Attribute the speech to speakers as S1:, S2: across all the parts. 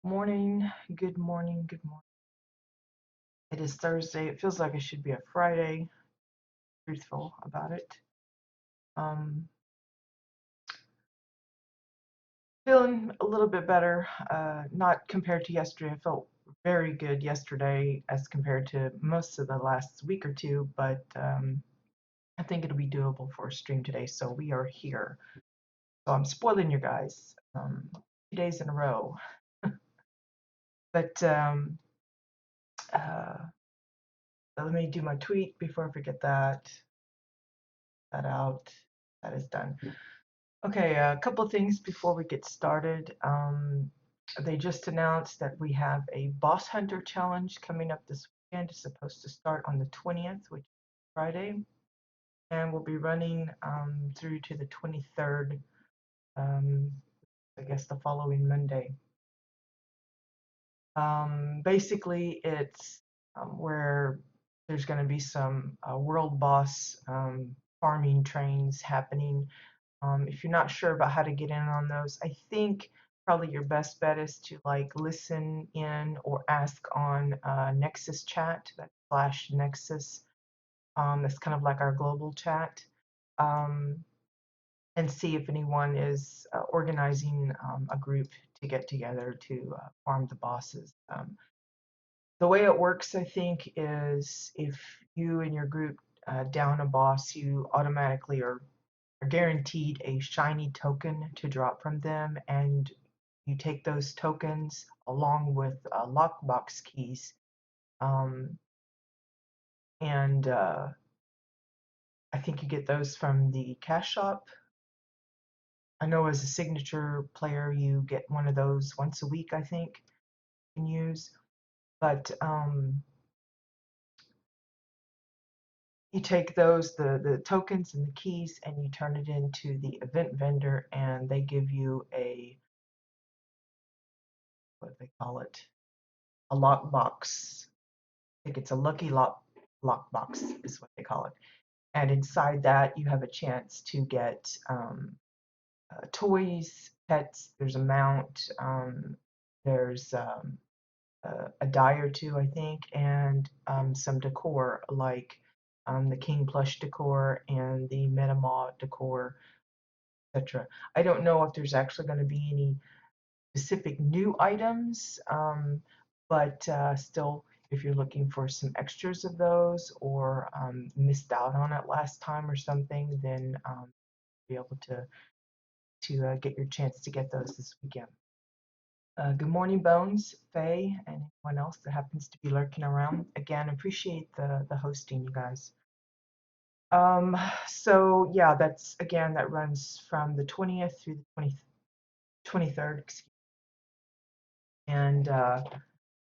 S1: Morning, good morning, good morning. It is Thursday. It feels like it should be a Friday. Truthful about it. Um, Feeling a little bit better. Not compared to yesterday. I felt very good yesterday as compared to most of the last week or two, but I think it'll be doable for a stream today. So we are here. So I'm spoiling you guys 2 days in a row. But uh, let me do my tweet before I forget that. That out. That is done. Okay, a couple of things before we get started. They just announced that we have a Boss Hunter Challenge coming up this weekend. It's supposed to start on the 20th, which is Friday, and we'll be running through to the 23rd, um, I guess the following Monday. Basically, it's where there's going to be some world boss farming trains happening. If you're not sure about how to get in on those, I think probably your best bet is to like listen in or ask on Nexus chat, that slash Nexus. That's kind of like our global chat, um, and see if anyone is organizing a group to get together to farm the bosses. The way it works, I think, is if you and your group down a boss, you automatically are guaranteed a shiny token to drop from them, and you take those tokens along with lockbox keys, um, and I think you get those from the cash shop. I know as a signature player, you get one of those once a week, I think, you can use. But you take those, the tokens and the keys, and you turn it into the event vendor, and they give you a, what do they call it, a lockbox. I think it's a lucky lockbox is what they call it. And inside that, you have a chance to get toys, pets. There's a mount. There's a die or two, I think, and some decor like the King plush decor and the Metamaw decor, etc. I don't know if there's actually going to be any specific new items, but still, if you're looking for some extras of those or missed out on it last time or something, then be able to get your chance to get those this weekend. Good morning, Bones, Faye, and anyone else that happens to be lurking around. Again, appreciate the hosting, you guys. So yeah, that's again that runs from the 20th through the 23rd, excuse me. And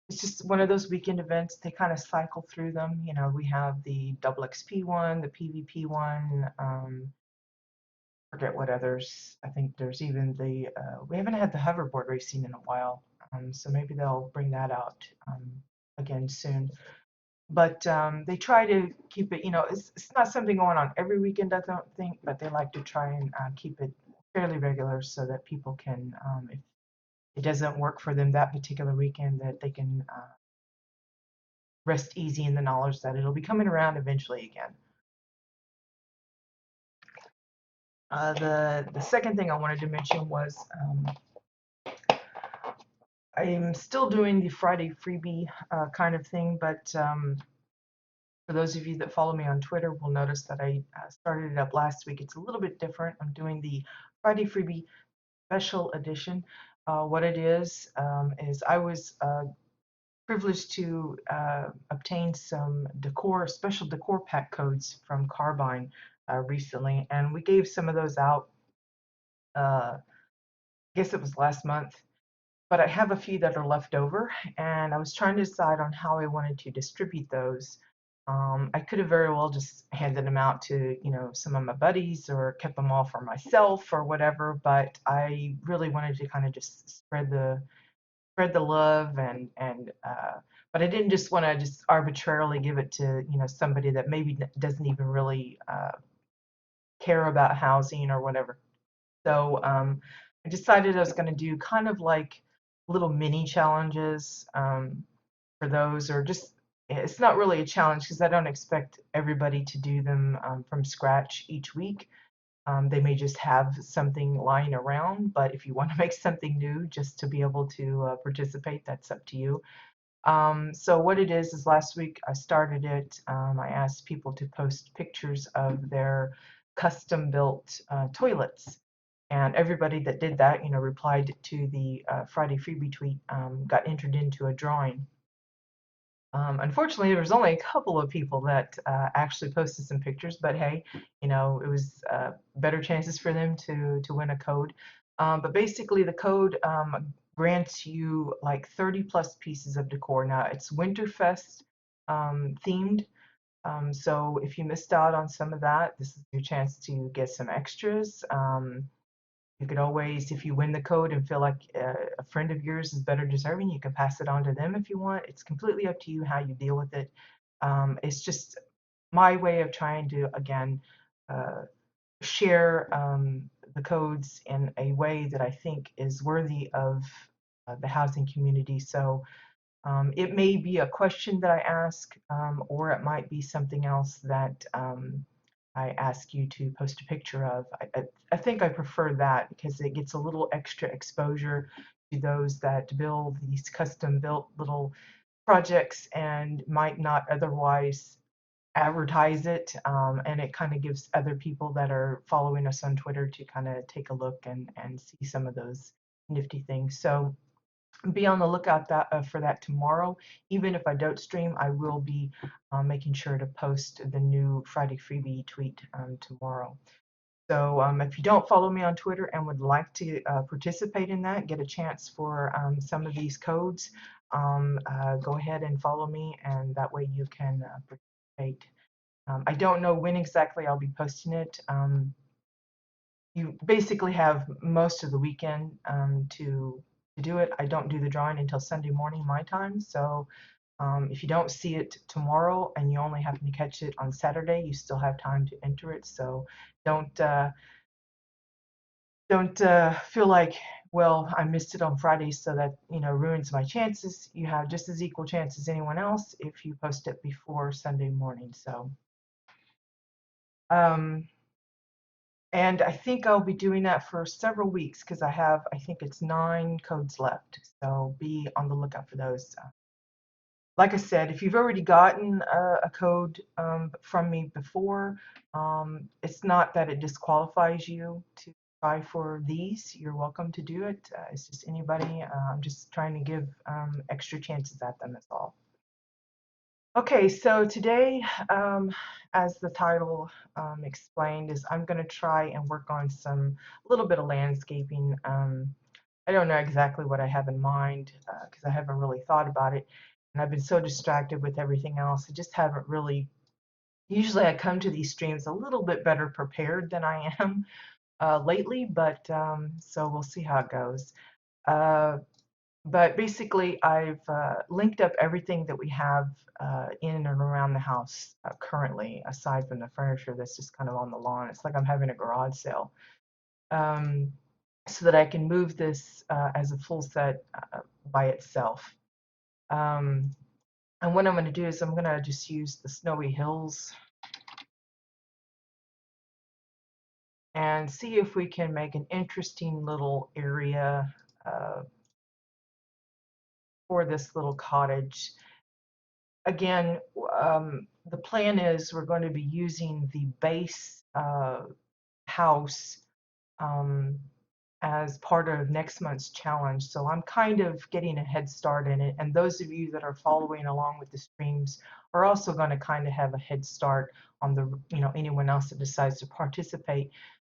S1: it's just one of those weekend events. They kind of cycle through them. You know, we have the double XP one, the PvP one. Forget what others. I think there's even the. We haven't had the hoverboard racing in a while, so maybe they'll bring that out again soon. But they try to keep it. You know, it's not something going on every weekend. I don't think, but they like to try and keep it fairly regular so that people can, if it doesn't work for them that particular weekend, that they can rest easy in the knowledge that it'll be coming around eventually again. The second thing I wanted to mention was I'm still doing the Friday freebie kind of thing, but for those of you that follow me on Twitter will notice that I started it up last week. It's a little bit different. I'm doing the Friday freebie special edition. What it is I was privileged to obtain some decor, special decor pack codes from Carbine recently, and we gave some of those out. I guess it was last month, but I have a few that are left over, and I was trying to decide on how I wanted to distribute those. I could have very well just handed them out to, you know, some of my buddies or kept them all for myself or whatever, but I really wanted to kind of just spread the love and but I didn't just want to just arbitrarily give it to, you know, somebody that maybe doesn't even really care about housing or whatever. So I decided I was going to do kind of like little mini challenges for those, or just it's not really a challenge because I don't expect everybody to do them from scratch each week. They may just have something lying around, but if you want to make something new just to be able to participate, that's up to you. So what it is last week I started it. I asked people to post pictures of their custom built toilets. And everybody that did that, replied to the Friday freebie tweet, got entered into a drawing. Unfortunately, there was only a couple of people that actually posted some pictures, but hey, it was better chances for them to win a code. But basically, the code grants you like 30 plus pieces of decor. Now, it's Winterfest themed, so if you missed out on some of that, this is your chance to get some extras. You could always, if you win the code and feel like a friend of yours is better deserving, you can pass it on to them if you want. It's completely up to you how you deal with it. It's just my way of trying to, again, uh, share the codes in a way that I think is worthy of the housing community. So it may be a question that I ask, or it might be something else that I ask you to post a picture of. I think I prefer that because it gets a little extra exposure to those that build these custom built little projects and might not otherwise advertise it. And it kind of gives other people that are following us on Twitter to kind of take a look and see some of those nifty things. So be on the lookout for that tomorrow. Even if I don't stream, I will be making sure to post the new Friday freebie tweet tomorrow. So if you don't follow me on Twitter and would like to participate in that, get a chance for some of these codes, go ahead and follow me, and that way you can participate. I don't know when exactly I'll be posting it. You basically have most of the weekend to do it. I don't do the drawing until Sunday morning my time, so if you don't see it tomorrow and you only happen to catch it on Saturday, you still have time to enter it. So don't uh, don't feel like, well, I missed it on Friday, so that ruins my chances. You have just as equal chance as anyone else if you post it before Sunday morning. So. Um, And I think I'll be doing that for several weeks because I think it's 9 codes left. So be on the lookout for those. Like I said, if you've already gotten a code from me before, it's not that it disqualifies you to try for these. You're welcome to do it. It's just anybody. I'm just trying to give extra chances at them, that's all. Okay, so today, as the title explained, is I'm going to try and work on some little bit of landscaping. I don't know exactly what I have in mind because I haven't really thought about it, and I've been so distracted with everything else. I just haven't really. Usually, I come to these streams a little bit better prepared than I am lately, but so we'll see how it goes. Uh, but basically, I've linked up everything that we have in and around the house currently, aside from the furniture that's just kind of on the lawn. It's like I'm having a garage sale. Um, so that I can move this as a full set by itself. Um, and what I'm going to do is I'm going to just use the Snowy Hills and see if we can make an interesting little area uh, for this little cottage. Again, the plan is we're going to be using the base house um, as part of next month's challenge. So I'm kind of getting a head start in it. And those of you that are following along with the streams are also going to kind of have a head start on anyone else that decides to participate.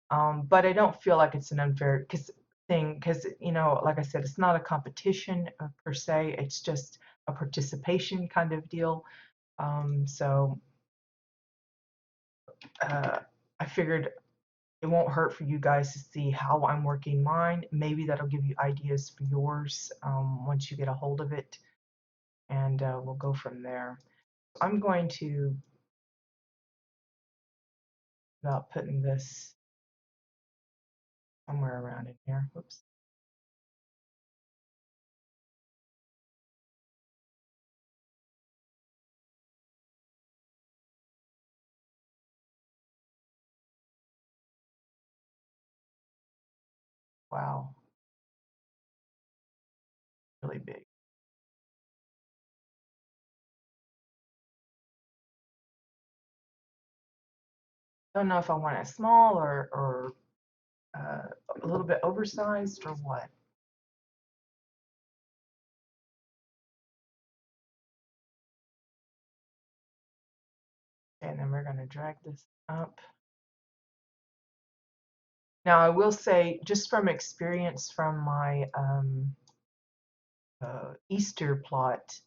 S1: But I don't feel like it's an unfair thing because, like I said, it's not a competition per se. It's just a participation kind of deal. So uh, I figured it won't hurt for you guys to see how I'm working mine. Maybe that'll give you ideas for yours once you get a hold of it, and we'll go from there. I'm going to about putting this somewhere around in here. Whoops. Wow, really big. Don't know if I want it small or uh, a little bit oversized or what. And then we're going to drag this up. Now, I will say, just from experience from my Easter plot,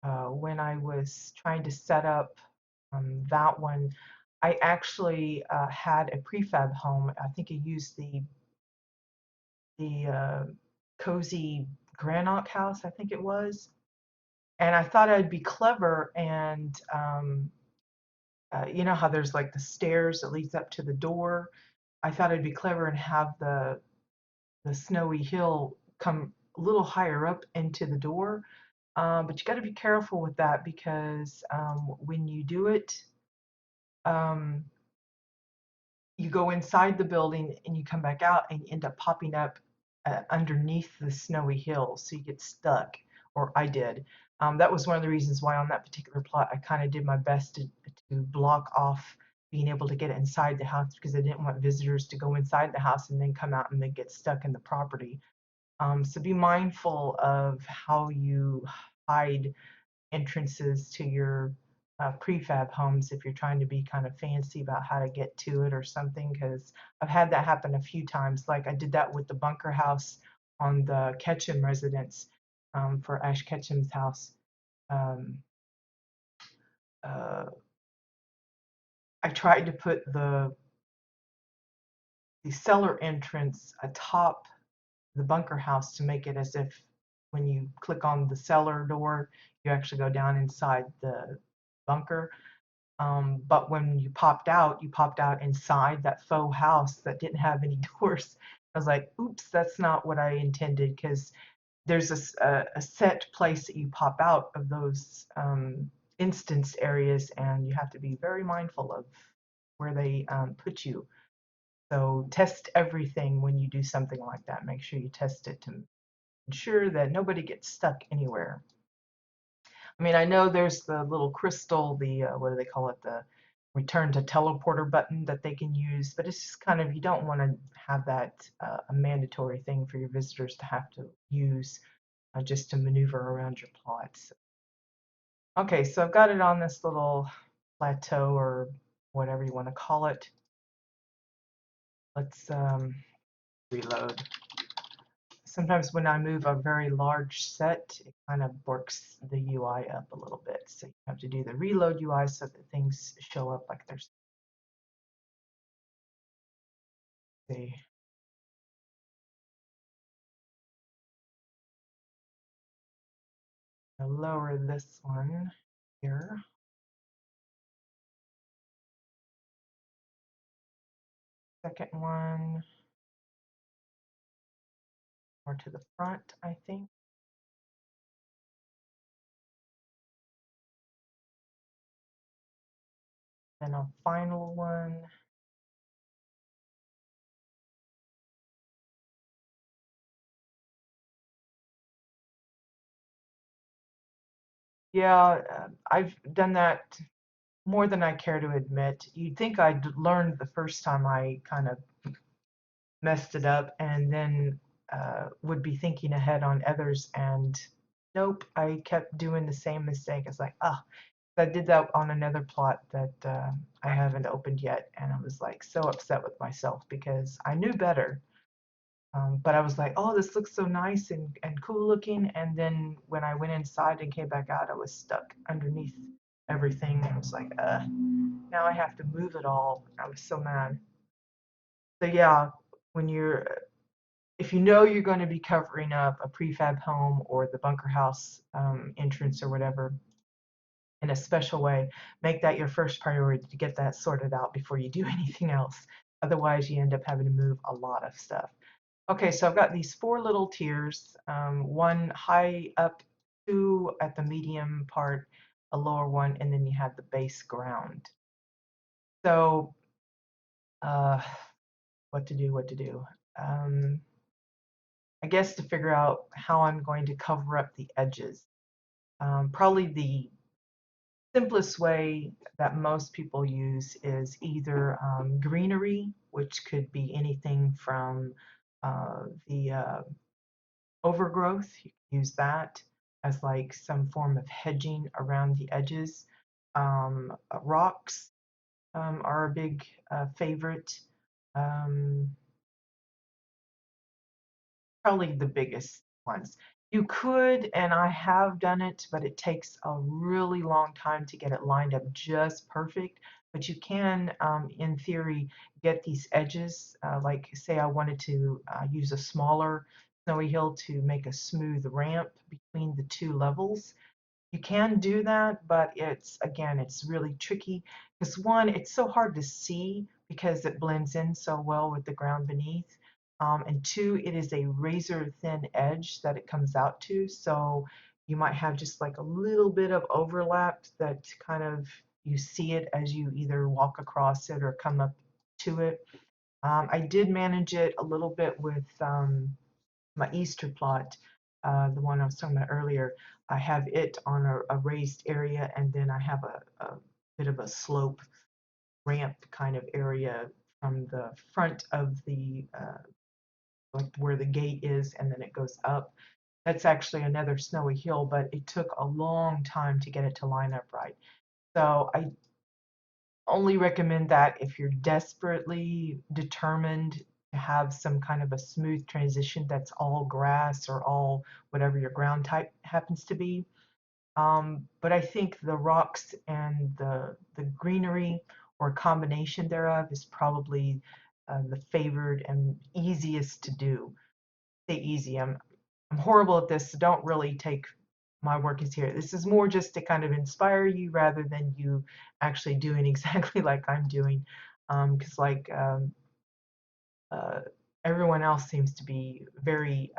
S1: when I was trying to set up that one, I actually had a prefab home. I think I used the cozy Granite house, I think it was. And I thought I'd be clever and you know how there's like the stairs that leads up to the door. I thought I'd be clever and have the snowy hill come a little higher up into the door. But you got to be careful with that because when you do it, um, you go inside the building and you come back out and you end up popping up underneath the snowy hill, so you get stuck, or I did. That was one of the reasons why on that particular plot I kind of did my best to block off being able to get inside the house because I didn't want visitors to go inside the house and then come out and then get stuck in the property. So be mindful of how you hide entrances to your prefab homes if you're trying to be kind of fancy about how to get to it or something, because I've had that happen a few times. Like I did that with the bunker house on the Ketchum residence for Ash Ketchum's house. Um, uh, I tried to put the cellar entrance atop the bunker house to make it as if when you click on the cellar door, you actually go down inside the bunker. But when you popped out inside that faux house that didn't have any doors. I was like, oops, that's not what I intended, because there's a set place that you pop out of those instanced areas, and you have to be very mindful of where they put you. So test everything when you do something like that. Make sure you test it to ensure that nobody gets stuck anywhere. I mean, I know there's the little crystal, the what do they call it, the return to teleporter button that they can use, but it's just kind of, you don't want to have that a mandatory thing for your visitors to have to use just to maneuver around your plots. Okay, so I've got it on this little plateau or whatever you want to call it. Let's reload. Sometimes when I move a very large set, it kind of works the UI up a little bit. So you have to do the reload UI so that things show up like they're see. I'll lower this one here. Second one more to the front, I think. Then a final one. Yeah, I've done that more than I care to admit. You'd think I'd learned the first time I kind of messed it up, and then would be thinking ahead on others, and nope, I kept doing the same mistake. It's like, ah, I did that on another plot that I haven't opened yet, and I was like so upset with myself because I knew better. But I was like, oh, this looks so nice and cool looking. And then when I went inside and came back out, I was stuck underneath everything. I was like, now I have to move it all. I was so mad. So yeah, when you're, if you know you're going to be covering up a prefab home or the bunker house entrance or whatever in a special way, make that your first priority to get that sorted out before you do anything else. Otherwise, you end up having to move a lot of stuff. Okay, so I've got these four little tiers, one high up, two at the medium part, a lower one, and then you have the base ground. So, uh, what to do, what to do. I guess to figure out how I'm going to cover up the edges. Probably the simplest way that most people use is either greenery, which could be anything from the overgrowth. You can use that as like some form of hedging around the edges. Rocks are a big favorite. Um, Probably the biggest ones. You could, and I have done it, but it takes a really long time to get it lined up just perfect. But you can, in theory, get these edges. Like, say, I wanted to use a smaller snowy hill to make a smooth ramp between the two levels. You can do that, but it's, again, it's really tricky because one, it's so hard to see because it blends in so well with the ground beneath. And two, it is a razor thin edge that it comes out to. So you might have just like a little bit of overlap that kind of you see it as you either walk across it or come up to it. I did manage it a little bit with my Easter plot, the one I was talking about earlier. I have it on a raised area, and then I have a bit of a slope ramp kind of area from the front of the like where the gate is, and then it goes up. That's actually another snowy hill, but it took a long time to get it to line up right. So I only recommend that if you're desperately determined to have some kind of a smooth transition that's all grass or all whatever your ground type happens to be. But I think the rocks and the greenery or combination thereof is probably the favored and easiest to do. Say easy. I'm horrible at this, so don't really take my work is here. This is more just to kind of inspire you rather than you actually doing exactly like I'm doing. Because like uh, everyone else seems to be very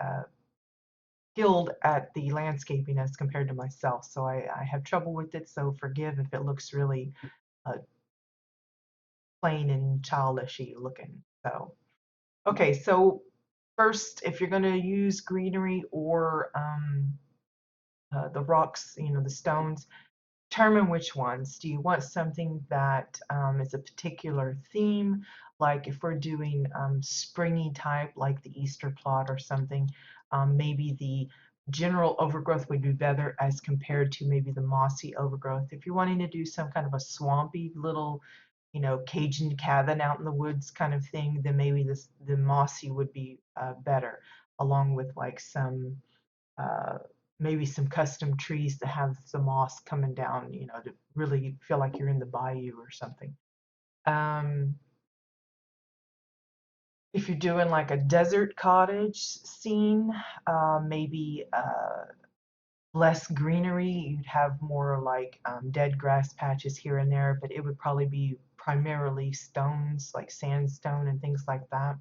S1: skilled at the landscaping as compared to myself. So I have trouble with it. So forgive if it looks really uh, plain and childishy looking. So, okay. So first, if you're going to use greenery or the rocks, the stones, determine which ones. Do you want something that is a particular theme, like if we're doing springy type, like the Easter plot or something, maybe the general overgrowth would be better as compared to maybe the mossy overgrowth. If you're wanting to do some kind of a swampy little, Cajun cabin out in the woods kind of thing, then maybe the mossy would be better, along with like some uh, maybe some custom trees to have the moss coming down, to really feel like you're in the bayou or something. Um, if you're doing like a desert cottage scene, maybe less greenery, you'd have more like dead grass patches here and there, but it would probably be primarily stones, like sandstone and things like that.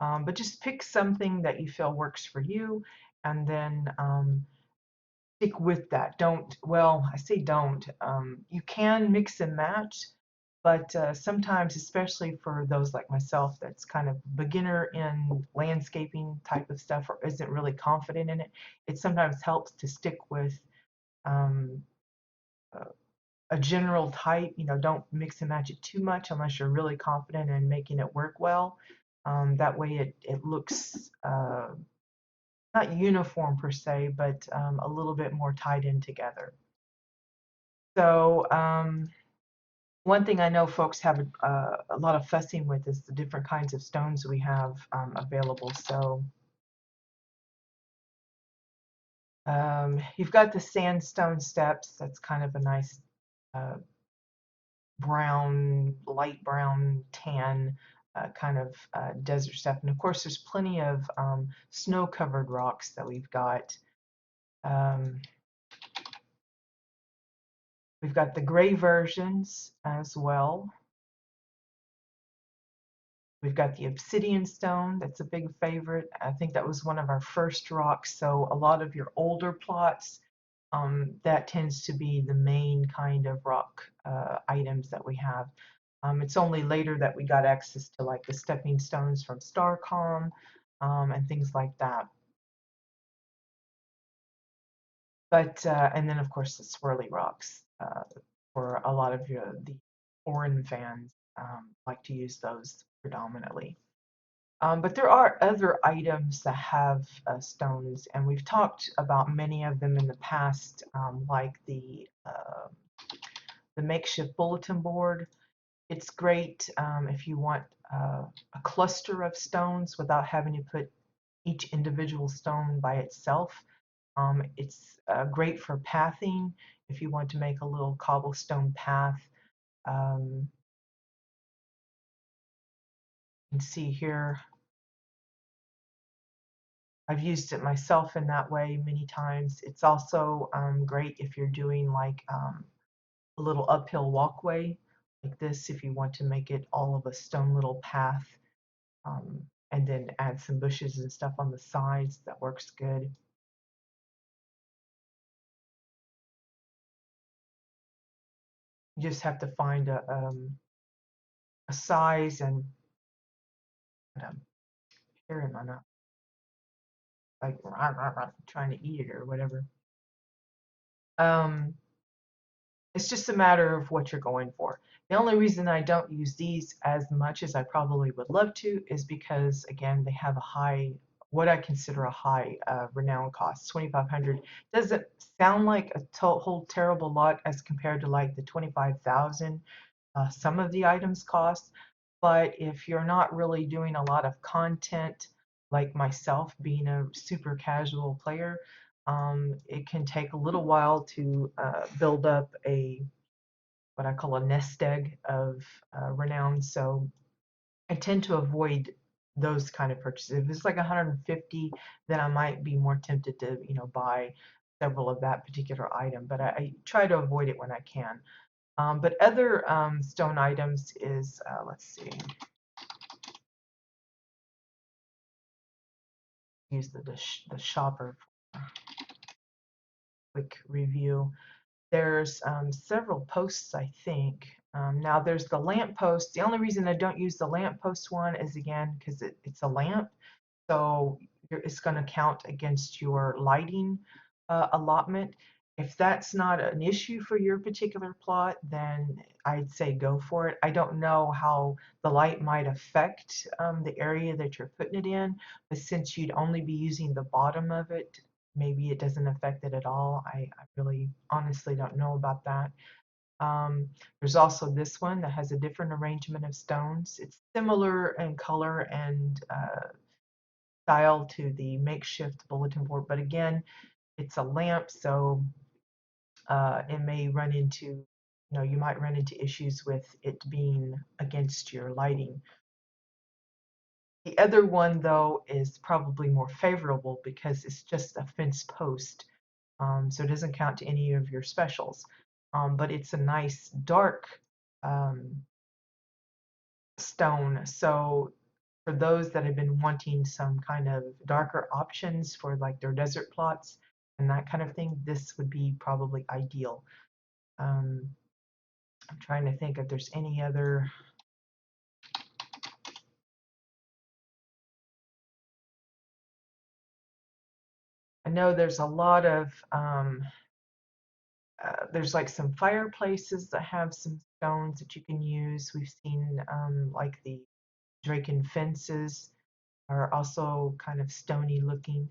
S1: But just pick something that you feel works for you, and then stick with that. Don't, well, I say don't. You can mix and match, but sometimes, especially for those like myself that's kind of beginner in landscaping type of stuff or isn't really confident in it, it sometimes helps to stick with um, a a general type. Don't mix and match it too much unless you're really confident in making it work well. That way it looks not uniform per se, but a little bit more tied in together. So one thing I know folks have a lot of fussing with is the different kinds of stones we have available. So you've got the sandstone steps. That's kind of a nice uh, brown, light brown, tan kind of desert stuff. And of course, there's plenty of snow-covered rocks that we've got. Um, we've got the gray versions as well. We've got the obsidian stone. That's a big favorite. I think that was one of our first rocks. So a lot of your older plots, that tends to be the main kind of rock items that we have. It's only later that we got access to like the stepping stones from Starcom. and things like that. But and then of course the swirly rocks for a lot of the foreign fans like to use those predominantly. But there are other items that have stones, and we've talked about many of them in the past, like the makeshift bulletin board. It's great if you want a cluster of stones without having to put each individual stone by itself. It's great for pathing if you want to make a little cobblestone path. Um, you can see here, I've used it myself in that way many times. It's also great if you're doing like a little uphill walkway like this, if you want to make it all of a stone little path, and then add some bushes and stuff on the sides. That works good. You just have to find a size and here am I not like rah, rah, rah, trying to eat it or whatever. Um, it's just a matter of what you're going for. The only reason I don't use these as much as I probably would love to is because, again, they have a high, what I consider a high renown cost. 2,500 doesn't sound like a whole terrible lot as compared to like the 25,000 some of the items cost. But if you're not really doing a lot of content, like myself, being a super casual player, it can take a little while to build up a what I call a nest egg of renown. So I tend to avoid those kind of purchases. If it's like 150, then I might be more tempted to, buy several of that particular item. But I try to avoid it when I can. But other stone items is, let's see, use the shopper for a quick review. There's several posts, I think. Now there's the lamp post. The only reason I don't use the lamp post one is again because it's a lamp, so it's going to count against your lighting allotment. If that's not an issue for your particular plot, then I'd say go for it. I don't know how the light might affect the area that you're putting it in, but since you'd only be using the bottom of it, maybe it doesn't affect it at all. I really honestly don't know about that. Um, there's also this one that has a different arrangement of stones. It's similar in color and style to the makeshift bulletin board, but again, it's a lamp, so it may run into, you might run into issues with it being against your lighting. The other one, though, is probably more favorable because it's just a fence post, so it doesn't count to any of your specials. But it's a nice dark um, stone, so for those that have been wanting some kind of darker options for like their desert plots and that kind of thing, this would be probably ideal. Um, I'm trying to think if there's any other. I know there's a lot of, there's like some fireplaces that have some stones that you can use. We've seen like the Draken fences are also kind of stony looking,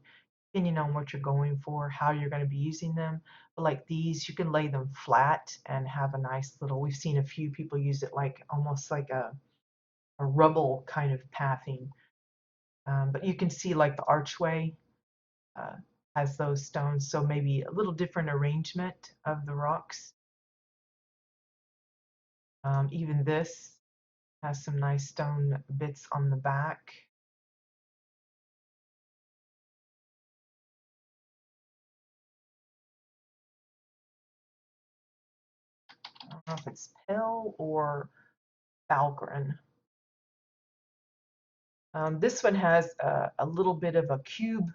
S1: depending on what you're going for, how you're going to be using them. But like these, you can lay them flat and have a nice little, we've seen a few people use it like almost like a rubble kind of pathing. But you can see like the archway uh, has those stones, so maybe a little different arrangement of the rocks. Even this has some nice stone bits on the back. I don't know if it's Pell or Falgren. This one has a little bit of a cube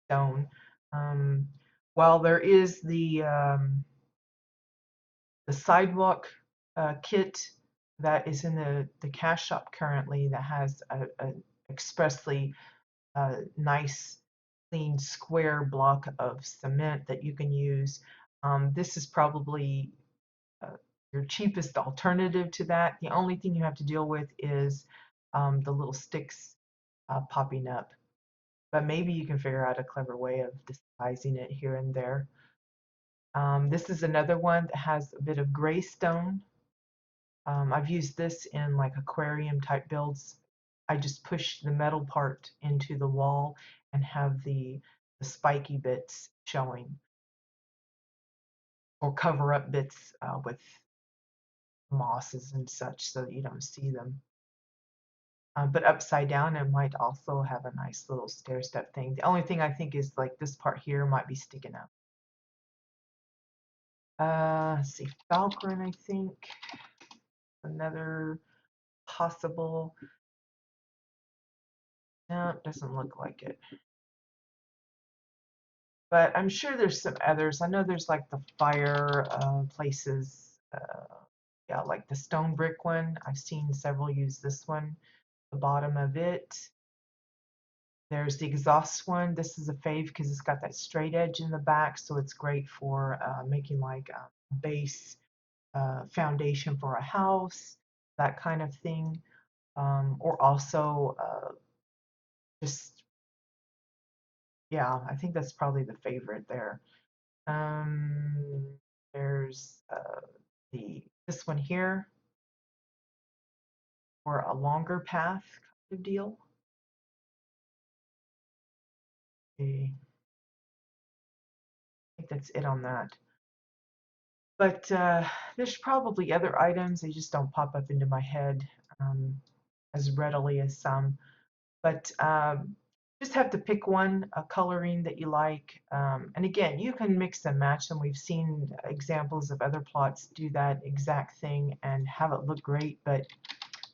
S1: stone. Um, while there is the sidewalk kit that is in the cash shop currently that has a expressly a nice, clean, square block of cement that you can use. This is probably uh, your cheapest alternative to that. The only thing you have to deal with is the little sticks popping up. But maybe you can figure out a clever way of disguising it here and there. This is another one that has a bit of gray stone. I've used this in like aquarium type builds. I just push the metal part into the wall and have the spiky bits showing, or cover up bits with mosses and such so that you don't see them. But upside down, it might also have a nice little stair step thing. The only thing I think is like this part here might be sticking up. Let's see, Falcon, I think, another possible. No, it doesn't look like it. But I'm sure there's some others. I know there's like the fire places. Yeah, like the stone brick one. I've seen several use this one, the bottom of it. There's the exhaust one. This is a fave because it's got that straight edge in the back, so it's great for making like a base foundation for a house, that kind of thing. Or also just, yeah, I think that's probably the favorite there. Um, there's this one here for a longer path kind of deal. Okay, I think that's it on that. But there's probably other items. They just don't pop up into my head as readily as some. But just have to pick one, a coloring that you like. And again, you can mix and match them. We've seen examples of other plots do that exact thing and have it look great. But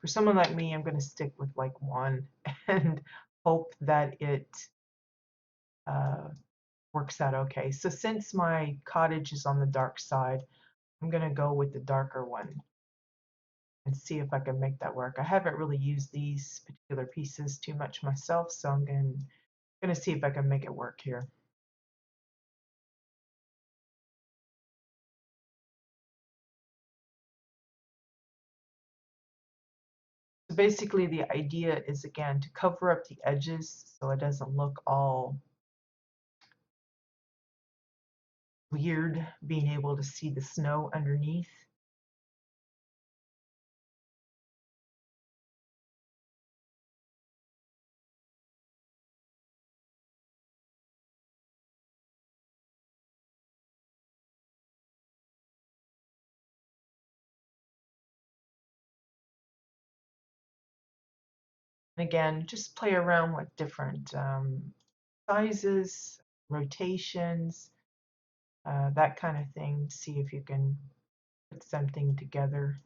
S1: for someone like me, I'm going to stick with like one and hope that it uh, works out okay. So since my cottage is on the dark side, I'm going to go with the darker one and see if I can make that work. I haven't really used these particular pieces too much myself, so I'm going to see if I can make it work here. So basically the idea is, again, to cover up the edges so it doesn't look all weird, being able to see the snow underneath. And again, just play around with different sizes, rotations, that kind of thing. See if you can put something together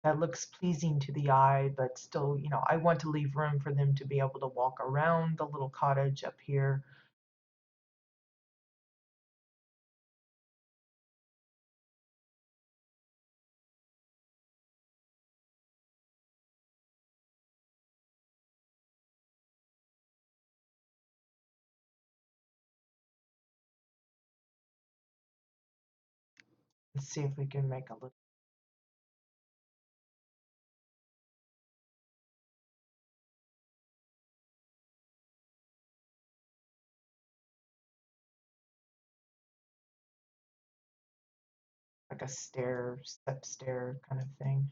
S1: that looks pleasing to the eye, but still, you know, I want to leave room for them to be able to walk around the little cottage up here. Let's see if we can make a little, like a stair, step stair kind of thing.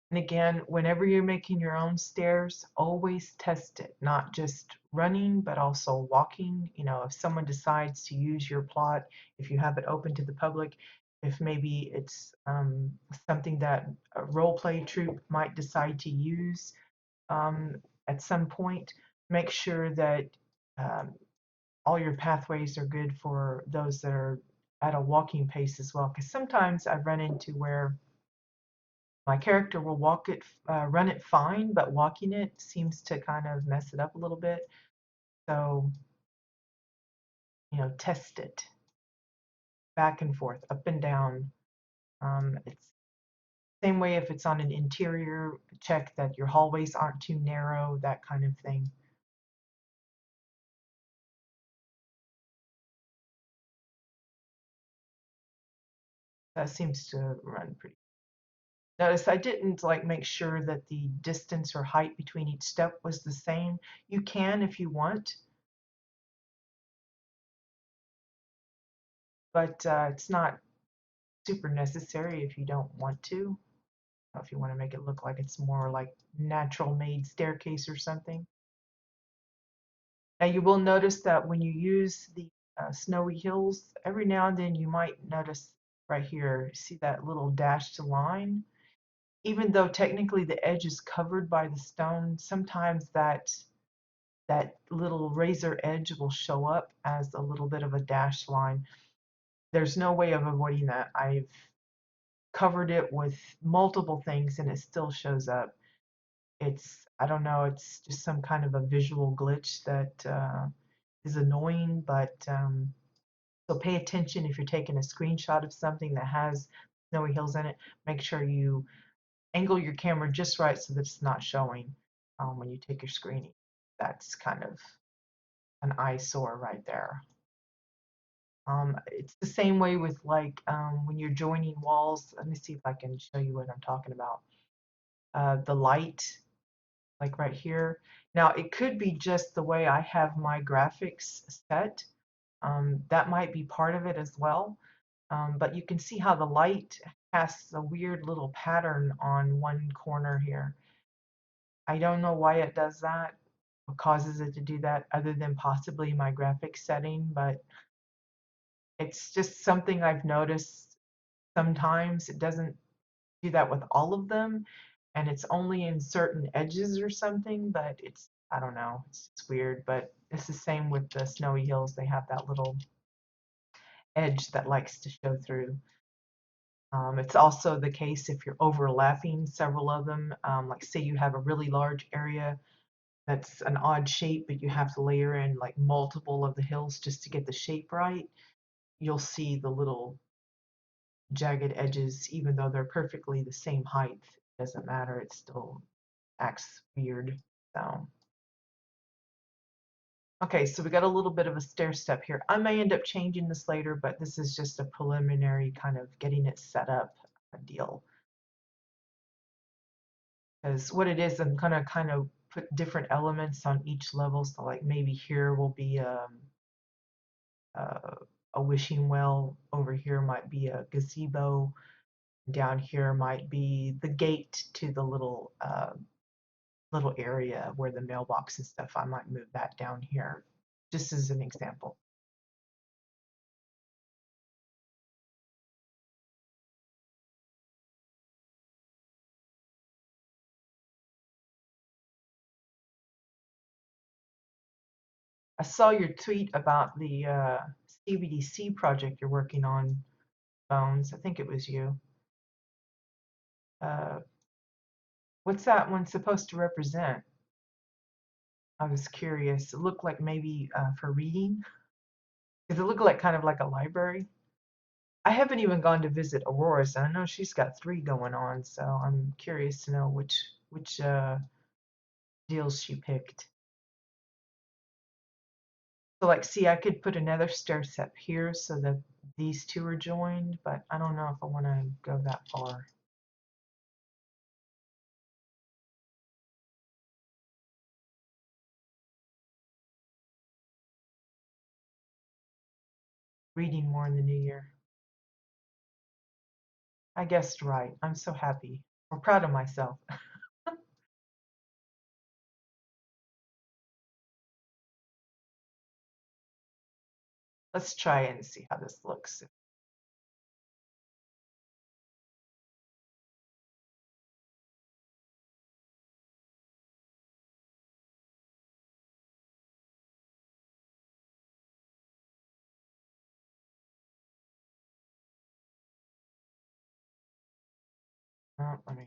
S1: And again, whenever you're making your own stairs, always test it, not just running, but also walking. You know, if someone decides to use your plot, if you have it open to the public, if maybe it's something that a role play troupe might decide to use at some point, make sure that um, all your pathways are good for those that are at a walking pace as well. Because sometimes I've run into where My character will run it fine, but walking it seems to kind of mess it up a little bit. So, test it back and forth, up and down. It's same way if it's on an interior, check that your hallways aren't too narrow, that kind of thing. That seems to run pretty. Notice I didn't like make sure that the distance or height between each step was the same. You can if you want, but it's not super necessary if you don't want to. If you want to make it look like it's more like natural made staircase or something. Now you will notice that when you use the snowy hills, every now and then you might notice right here, see that little dashed line? Even though technically the edge is covered by the stone, sometimes that little razor edge will show up as a little bit of a dashed line. There's no way of avoiding that. I've covered it with multiple things and it still shows up. I don't know, it's just some kind of a visual glitch that is annoying, but so pay attention if you're taking a screenshot of something that has snowy hills in it. Make sure you angle your camera just right so that it's not showing when you take your screening. That's kind of an eyesore right there. It's the same way with like when you're joining walls. Let me see if I can show you what I'm talking about. The light, like right here. Now it could be just the way I have my graphics set. That might be part of it as well. But you can see how the light casts a weird little pattern on one corner here. I don't know why it does that, what causes it to do that, other than possibly my graphics setting, but it's just something I've noticed sometimes. It doesn't do that with all of them, and it's only in certain edges or something, but I don't know, it's weird, but it's the same with the snowy hills. They have that little edge that likes to show through. It's also the case if you're overlapping several of them, like say you have a really large area that's an odd shape, but you have to layer in like multiple of the hills just to get the shape right. You'll see the little jagged edges, even though they're perfectly the same height. It doesn't matter, it still acts weird. So, okay, so we got a little bit of a stair step here. I may end up changing this later, but this is just a preliminary kind of getting it set up deal. Because what it is, I'm gonna kind of put different elements on each level. So like maybe here will be uh, a wishing well. Over here might be a gazebo. Down here might be the gate to the little area where the mailbox and stuff. I might move that down here, just as an example. I saw your tweet about the CBDC project you're working on, Bones. I think it was you. Uh, what's that one supposed to represent? I was curious. It looked like maybe for reading. Does it look like kind of like a library? I haven't even gone to visit Aurora's, and I know she's got 3 going on, so I'm curious to know which deals she picked. So like, see, I could put another stair step here so that these 2 are joined, but I don't know if I want to go that far. Reading more in the new year. I guessed right. I'm so happy. I'm proud of myself. Let's try it and see how this looks. Let me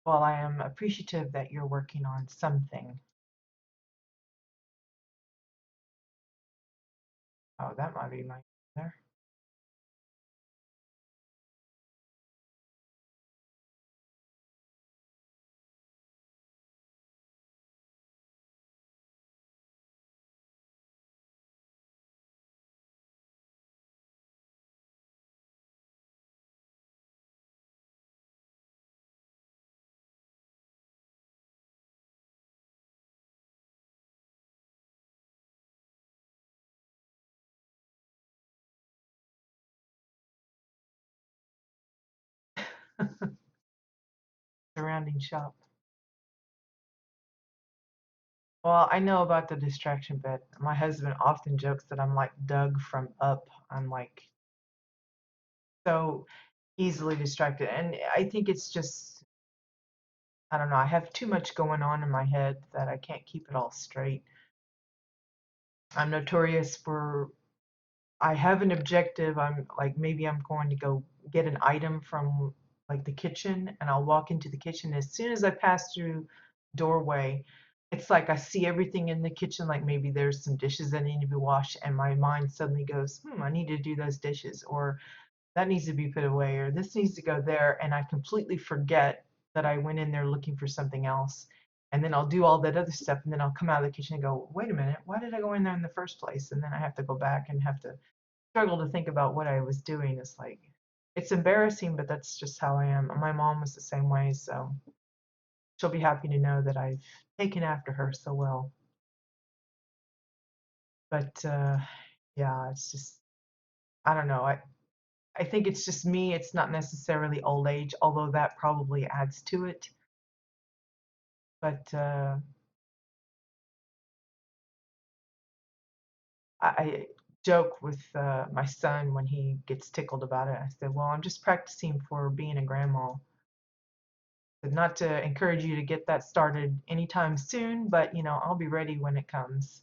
S1: Well, I am appreciative that you're working on something. Oh, that might be my there. Surrounding shop. Well, I know about the distraction bit. My husband often jokes that I'm like Doug from Up. I'm like so easily distracted. And I think it's just, I don't know, I have too much going on in my head that I can't keep it all straight. I'm notorious for, I have an objective. I'm like, maybe I'm going to go get an item from like the kitchen, and I'll walk into the kitchen. As soon as I pass through doorway, it's like I see everything in the kitchen, like maybe there's some dishes that need to be washed, and my mind suddenly goes, I need to do those dishes, or that needs to be put away, or this needs to go there, and I completely forget that I went in there looking for something else. And then I'll do all that other stuff, and then I'll come out of the kitchen and go, wait a minute, why did I go in there in the first place? And then I have to go back and have to struggle to think about what I was doing. It's like, it's embarrassing, but that's just how I am. My mom was the same way, so she'll be happy to know that I've taken after her so well. But yeah, it's just, I don't know. I think it's just me. It's not necessarily old age, although that probably adds to it. But I joke with my son when he gets tickled about it. I said, well, I'm just practicing for being a grandma. Not to encourage you to get that started anytime soon, but I'll be ready when it comes.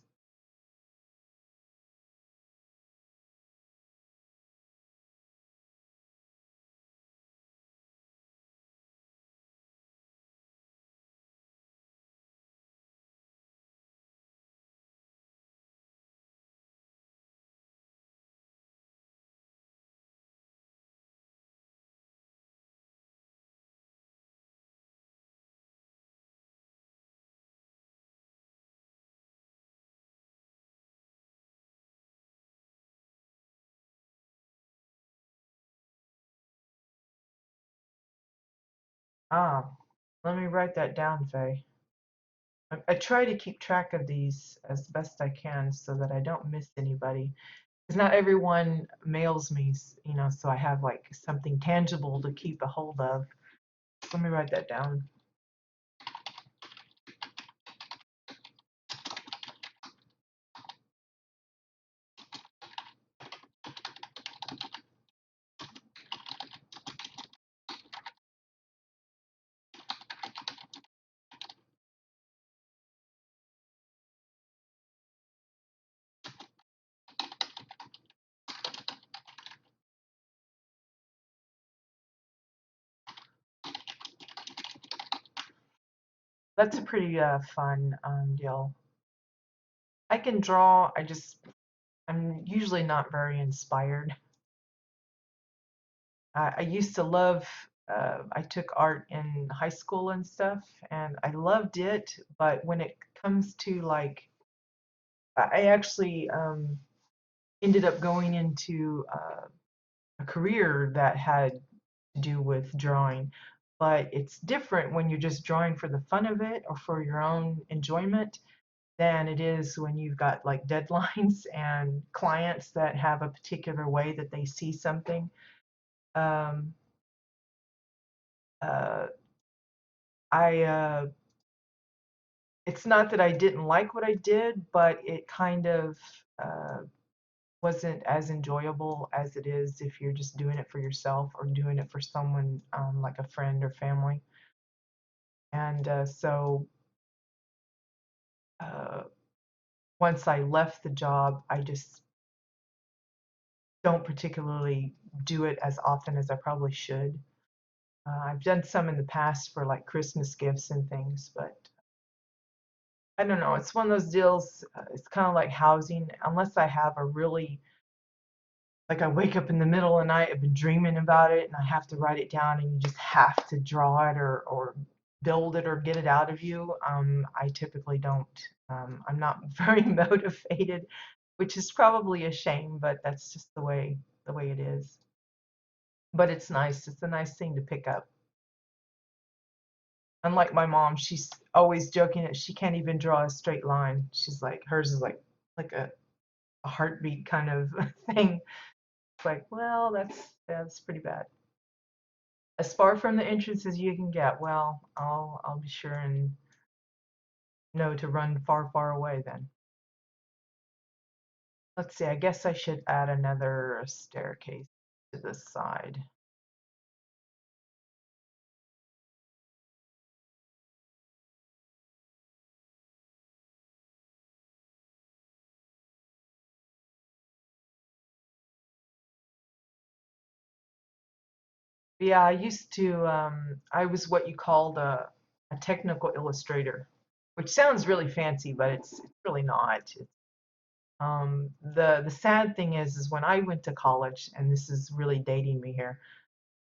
S1: Ah, let me write that down, Faye. I try to keep track of these as best I can so that I don't miss anybody. Because not everyone mails me, so I have like something tangible to keep a hold of. Let me write that down. That's a pretty fun deal. I can draw. I'm usually not very inspired. I used to love, I took art in high school and stuff, and I loved it. But when it comes to like, I actually ended up going into a career that had to do with drawing. But it's different when you're just drawing for the fun of it or for your own enjoyment than it is when you've got like deadlines and clients that have a particular way that they see something. Um, uh, I it's not that I didn't like what I did, but it kind of uh, wasn't as enjoyable as it is if you're just doing it for yourself or doing it for someone like a friend or family. And so uh, once I left the job, I just don't particularly do it as often as I probably should. I've done some in the past for like Christmas gifts and things, but I don't know. It's one of those deals. It's kind of like housing, unless I have a really like I wake up in the middle of the night, I've been dreaming about it, and I have to write it down, and you just have to draw it or build it or get it out of you. I typically don't. I'm not very motivated, which is probably a shame, but that's just the way it is. But it's nice. It's a nice thing to pick up. Unlike my mom, she's always joking that she can't even draw a straight line. She's like hers is like a heartbeat kind of thing. It's like, well, that's pretty bad. As far from the entrance as you can get. Well, I'll be sure and know to run far, far away then. Let's see, I guess I should add another staircase to this side. Yeah, I was what you called a technical illustrator, which sounds really fancy, but it's really not. The sad thing is when I went to college, and this is really dating me here,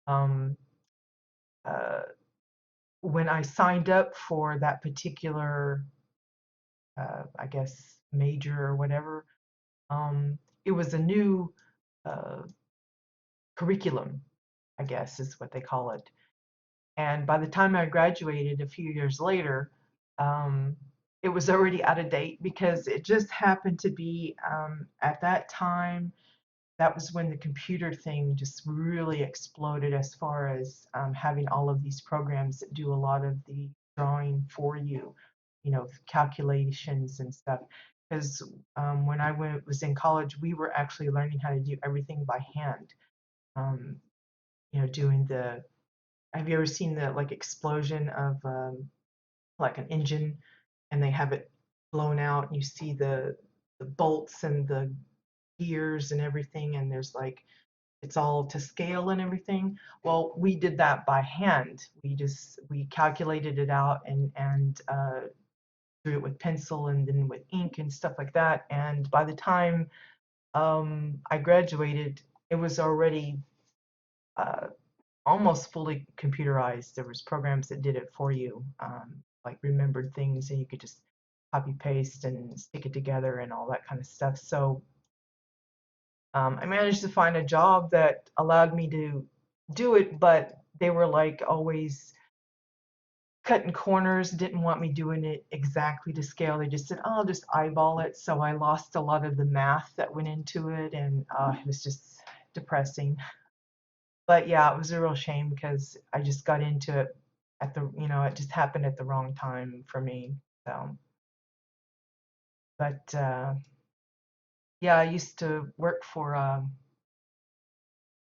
S1: um, uh, when I signed up for that particular, I guess, major or whatever, it was a new uh, curriculum, I guess is what they call it. And by the time I graduated a few years later, um, it was already out of date because it just happened to be at that time. That was when the computer thing just really exploded as far as having all of these programs that do a lot of the drawing for you, calculations and stuff. Because when was in college, we were actually learning how to do everything by hand. Um, doing the. Have you ever seen the like explosion of like an engine, and they have it blown out, and you see the bolts and the gears and everything, and there's like it's all to scale and everything. Well, we did that by hand. We calculated it out and drew it with pencil and then with ink and stuff like that. And by the time I graduated, it was already uh, almost fully computerized. There was programs that did it for you, like remembered things, and you could just copy paste and stick it together and all that kind of stuff. So I managed to find a job that allowed me to do it, but they were like always cutting corners, didn't want me doing it exactly to scale. They just said, oh, I'll just eyeball it. So I lost a lot of the math that went into it, and it was just depressing. But yeah, it was a real shame because I just got into it it just happened at the wrong time for me. So, but yeah, I used to work for,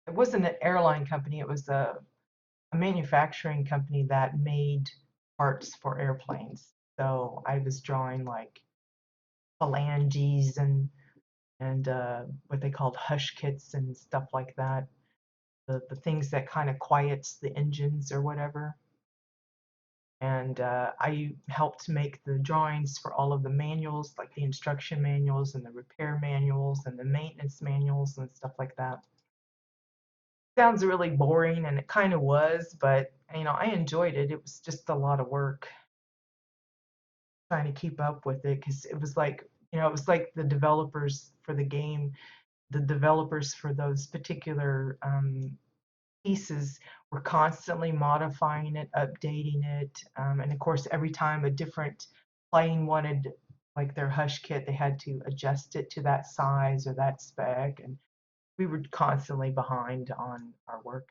S1: it wasn't an airline company, it was a manufacturing company that made parts for airplanes. So I was drawing like phalanges and what they called hush kits and stuff like that. The things that kind of quiets the engines or whatever. And I helped make the drawings for all of the manuals, like the instruction manuals and the repair manuals and the maintenance manuals and stuff like that. Sounds really boring, and it kind of was, but I enjoyed it. It was just a lot of work trying to keep up with it because it was like the developers for the game, the developers for those particular pieces were constantly modifying it, updating it, and of course, every time a different plane wanted like their hush kit, they had to adjust it to that size or that spec, and we were constantly behind on our work.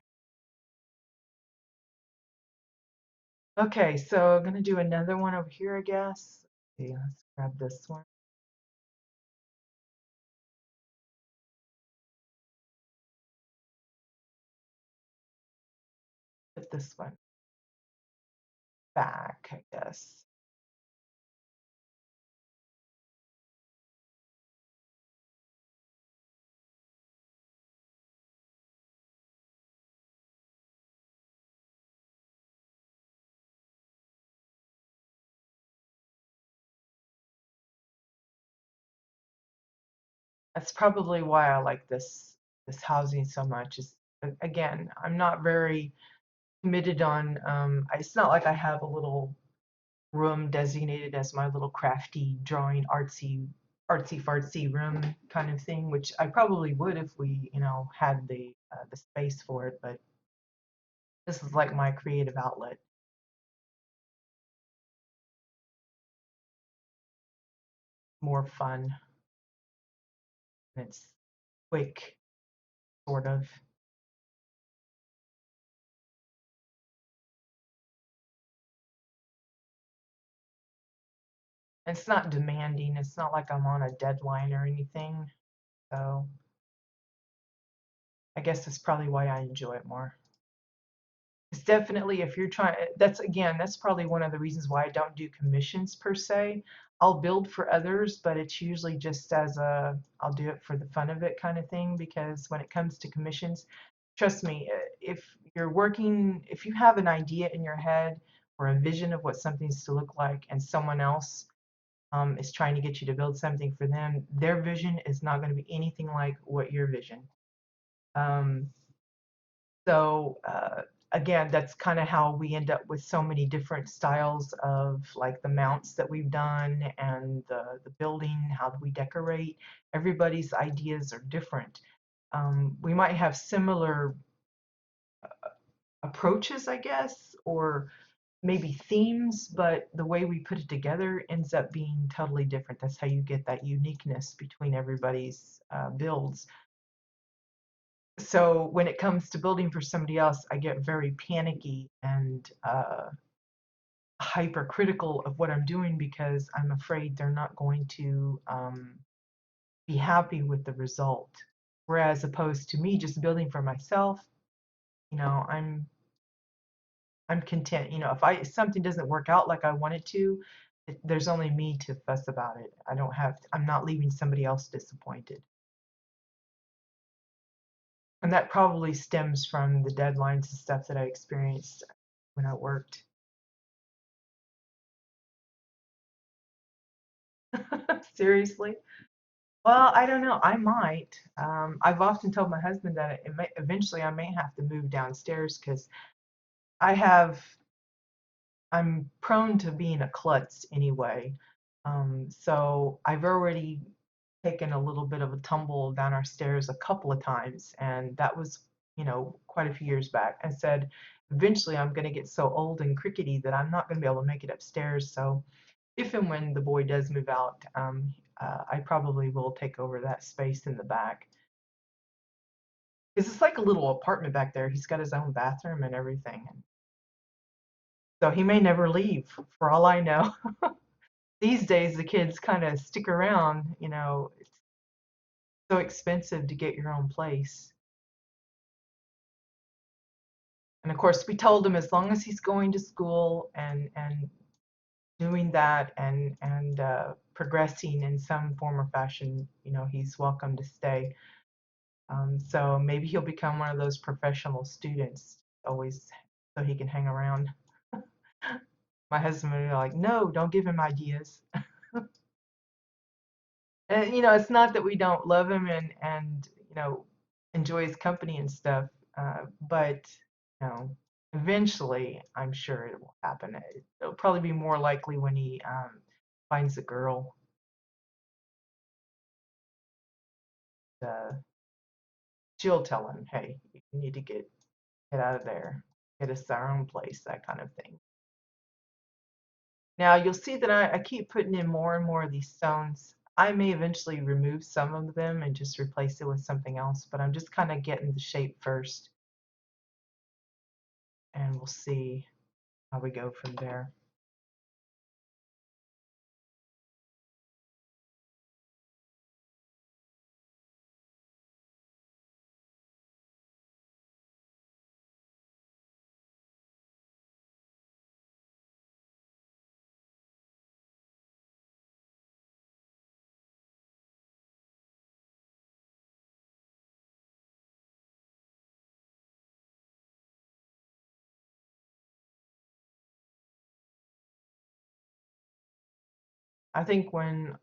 S1: Okay, so I'm gonna do another one over here, I guess. Okay, let's grab this one. Put this one back, I guess. That's probably why I like this housing so much. Is again, I'm not very committed on. It's not like I have a little room designated as my little crafty drawing artsy fartsy room kind of thing, which I probably would if we, had the space for it. But this is like my creative outlet. More fun. And it's quick, sort of. It's not demanding. It's not like I'm on a deadline or anything. So I guess that's probably why I enjoy it more. It's definitely if you're trying, that's probably one of the reasons why I don't do commissions per se. I'll build for others, but it's usually just as I'll do it for the fun of it kind of thing, because when it comes to commissions, trust me, if if you have an idea in your head or a vision of what something's to look like, and someone else is trying to get you to build something for them, their vision is not going to be anything like what your vision. Um, so again, that's kind of how we end up with so many different styles of like the mounts that we've done and the building, how we decorate. Everybody's ideas are different. We might have similar approaches, I guess, or maybe themes, but the way we put it together ends up being totally different. That's how you get that uniqueness between everybody's builds. So when it comes to building for somebody else, I get very panicky and hypercritical of what I'm doing because I'm afraid they're not going to be happy with the result. Whereas opposed to me just building for myself, you know, I'm content. If something doesn't work out like I want it to, there's only me to fuss about it. I'm not leaving somebody else disappointed. And that probably stems from the deadlines and stuff that I experienced when I worked. Seriously? Well, I don't know. I might. I've often told my husband that eventually I may have to move downstairs because I have, I'm prone to being a klutz anyway. So I've already taken a little bit of a tumble down our stairs a couple of times, and that was, quite a few years back. I said, eventually I'm going to get so old and crickety that I'm not going to be able to make it upstairs. So if and when the boy does move out, I probably will take over that space in the back. Because it's like a little apartment back there. He's got his own bathroom and everything. And so he may never leave, for all I know. These days, the kids kind of stick around. It's so expensive to get your own place. And of course, we told him as long as he's going to school and doing that and progressing in some form or fashion, he's welcome to stay. So maybe he'll become one of those professional students, always so he can hang around. My husband would be like, no, don't give him ideas. And it's not that we don't love him and enjoy his company and stuff, but eventually I'm sure it will happen. It'll probably be more likely when he finds a girl. Uh, she'll tell him, hey, you need to get out of there, get us our own place, that kind of thing. Now you'll see that I keep putting in more and more of these stones. I may eventually remove some of them and just replace it with something else, but I'm just kind of getting the shape first, and we'll see how we go from there. I think when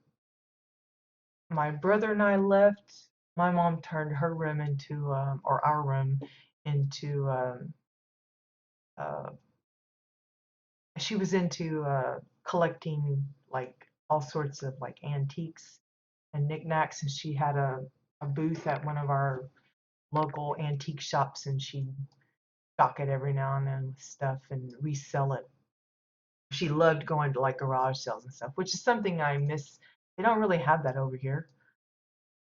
S1: my brother and I left, my mom turned her room into, or our room into, uh, she was into collecting like all sorts of like antiques and knickknacks, and she had a booth at one of our local antique shops, and she'd stock it every now and then with stuff and resell it. She loved going to like garage sales and stuff, which is something I miss. They don't really have that over here.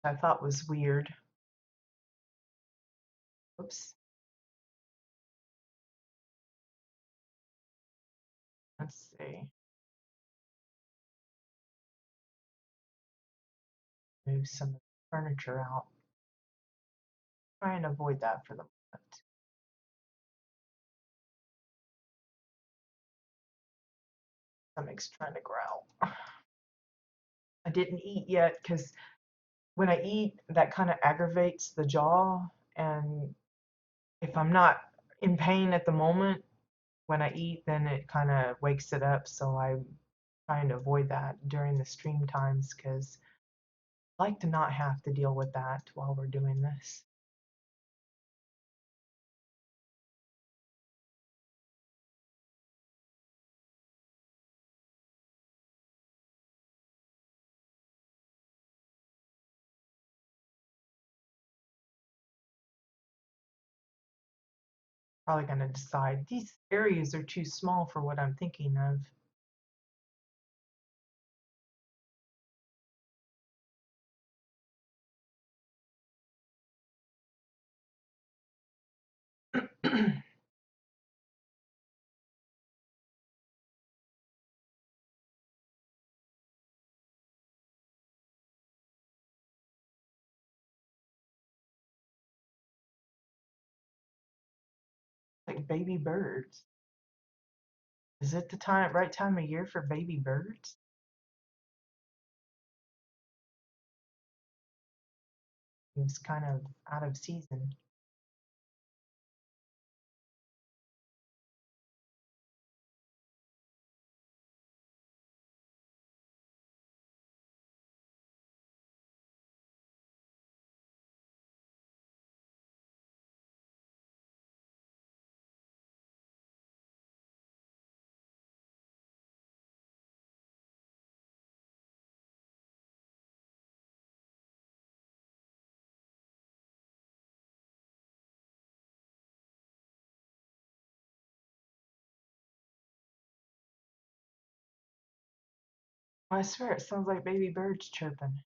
S1: I thought was weird. Oops. Let's see. Move some of the furniture out. Try and avoid that for the moment. Stomach's trying to growl. I didn't eat yet because when I eat, that kind of aggravates the jaw. And if I'm not in pain at the moment, when I eat, then it kind of wakes it up. So I'm trying to avoid that during the stream times because I like to not have to deal with that while we're doing this. Probably going to decide these areas are too small for what I'm thinking of. Like baby birds. Is it the right time of year for baby birds? It's kind of out of season. I swear it sounds like baby birds chirping.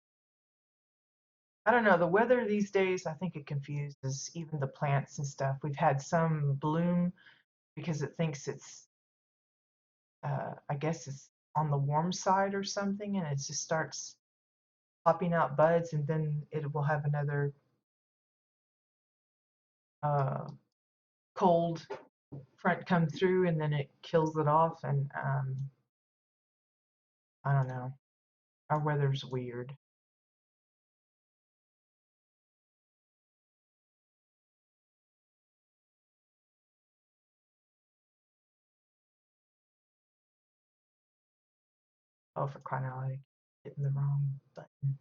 S1: I don't know. The weather these days, I think it confuses even the plants and stuff. We've had some bloom because it thinks it's, I guess it's on the warm side or something, and it just starts popping out buds, and then it will have another uh, cold front come through, and then it kills it off. And I don't know. Our weather's weird. Oh, for crying out loud, hitting the wrong button.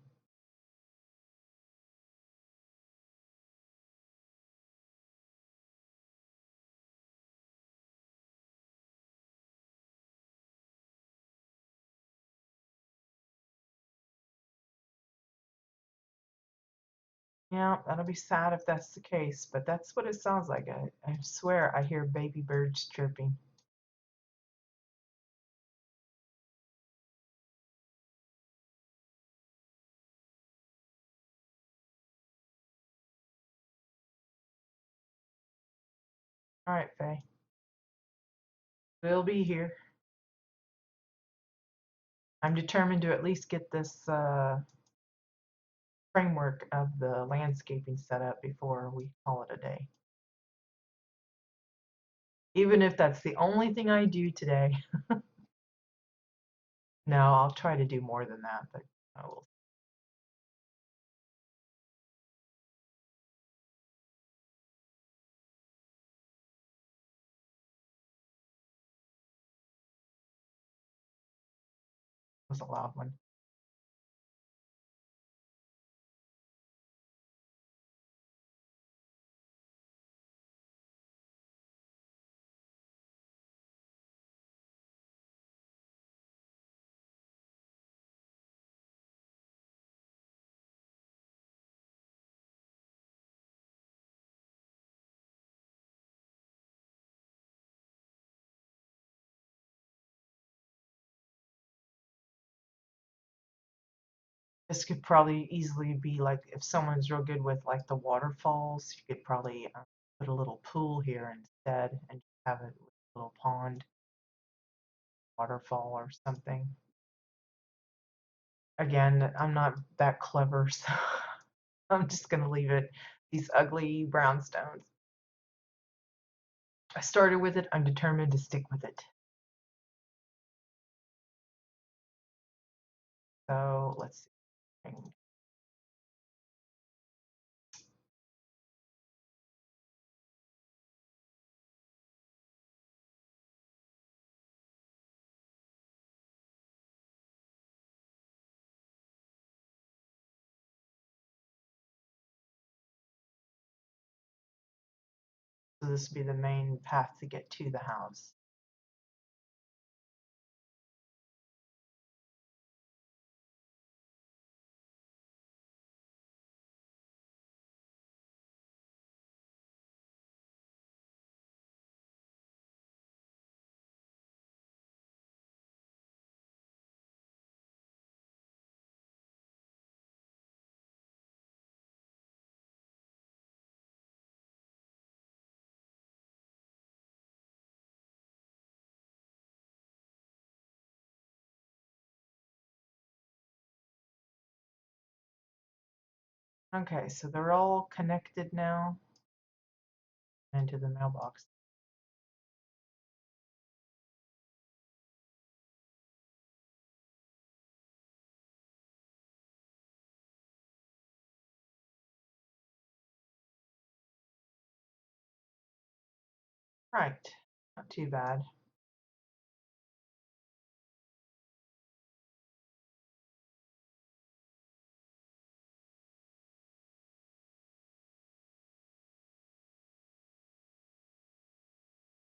S1: Yeah, that'll be sad if that's the case, but that's what it sounds like. I swear I hear baby birds chirping. All right, Faye. We'll be here. I'm determined to at least get this framework of the landscaping set up before we call it a day. Even if that's the only thing I do today. No, I'll try to do more than that, but I will. Was a loud one. This could probably easily be like if someone's real good with like the waterfalls, you could probably put a little pool here instead and have a little pond, waterfall or something. Again, I'm not that clever, so I'm just gonna leave it these ugly brownstones. I started with it, I'm determined to stick with it. So let's see. So this would be the main path to get to the house. Okay, so they're all connected now into the mailbox. Right, not too bad.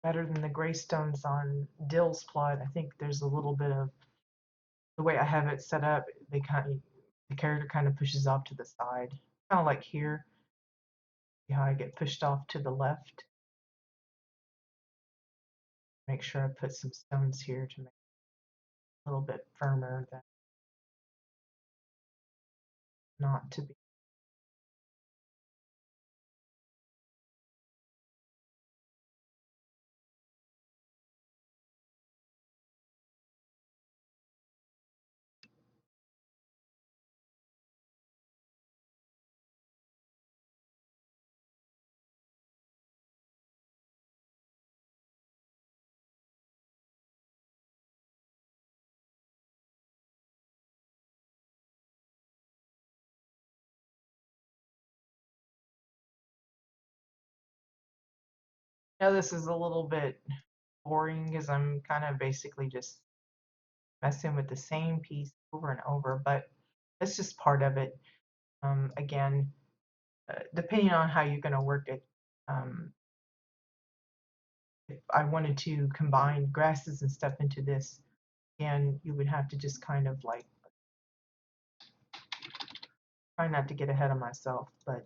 S1: Better than the gray stones on Dill's plot. I think there's a little bit of the way I have it set up. The character kind of pushes off to the side, kind of like here. See how I get pushed off to the left. Make sure I put some stones here to make it a little bit firmer than not to be. Now this is a little bit boring because I'm kind of basically just messing with the same piece over and over, but it's just part of it. Again, depending on how you're going to work it, if I wanted to combine grasses and stuff into this, again, you would have to just kind of like try not to get ahead of myself, but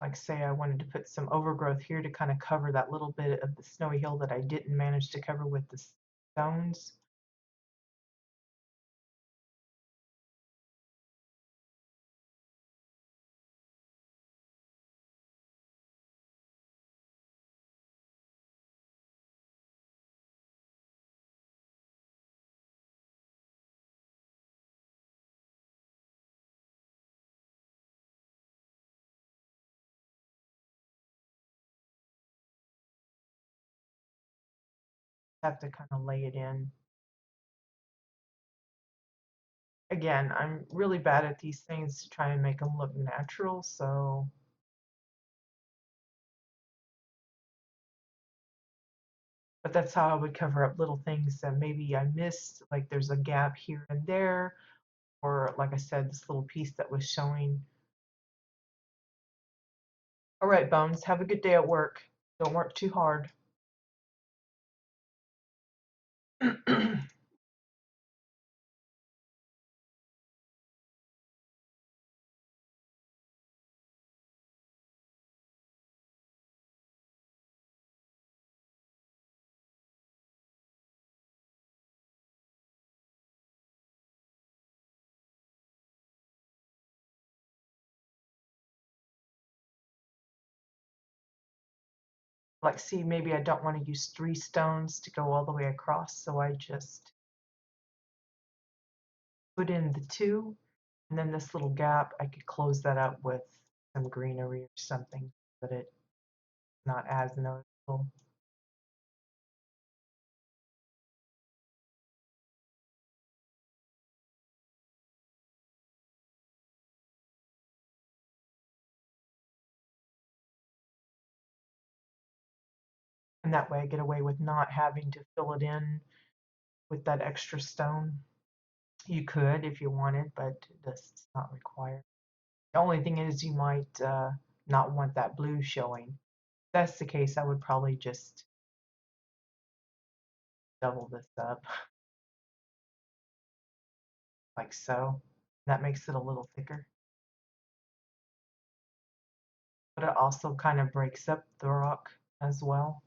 S1: like say I wanted to put some overgrowth here to kind of cover that little bit of the snowy hill that I didn't manage to cover with the stones. Have to kind of lay it in. Again, I'm really bad at these things to try and make them look natural, so but that's how I would cover up little things that maybe I missed, like there's a gap here and there, or like I said, this little piece that was showing. All right, Bones, have a good day at work. Don't work too hard. Like, see, maybe I don't want to use 3 stones to go all the way across, so I just put in the 2, and then this little gap, I could close that up with some greenery or something so that it's not as noticeable. And that way I get away with not having to fill it in with that extra stone. You could if you wanted, but it's not required. The only thing is you might not want that blue showing. If that's the case, I would probably just double this up like so. That makes it a little thicker. But it also kind of breaks up the rock as well.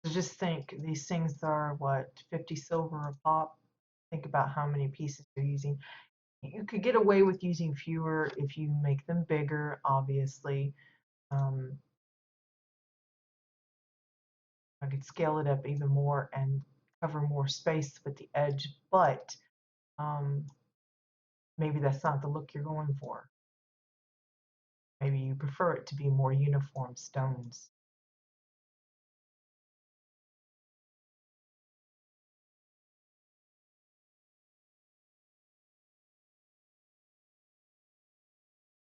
S1: So just think, these things are what, 50 silver a pop? Think about how many pieces you're using. You could get away with using fewer if you make them bigger, obviously. Um, I could scale it up even more and cover more space with the edge, but um, maybe that's not the look you're going for. Maybe you prefer it to be more uniform stones.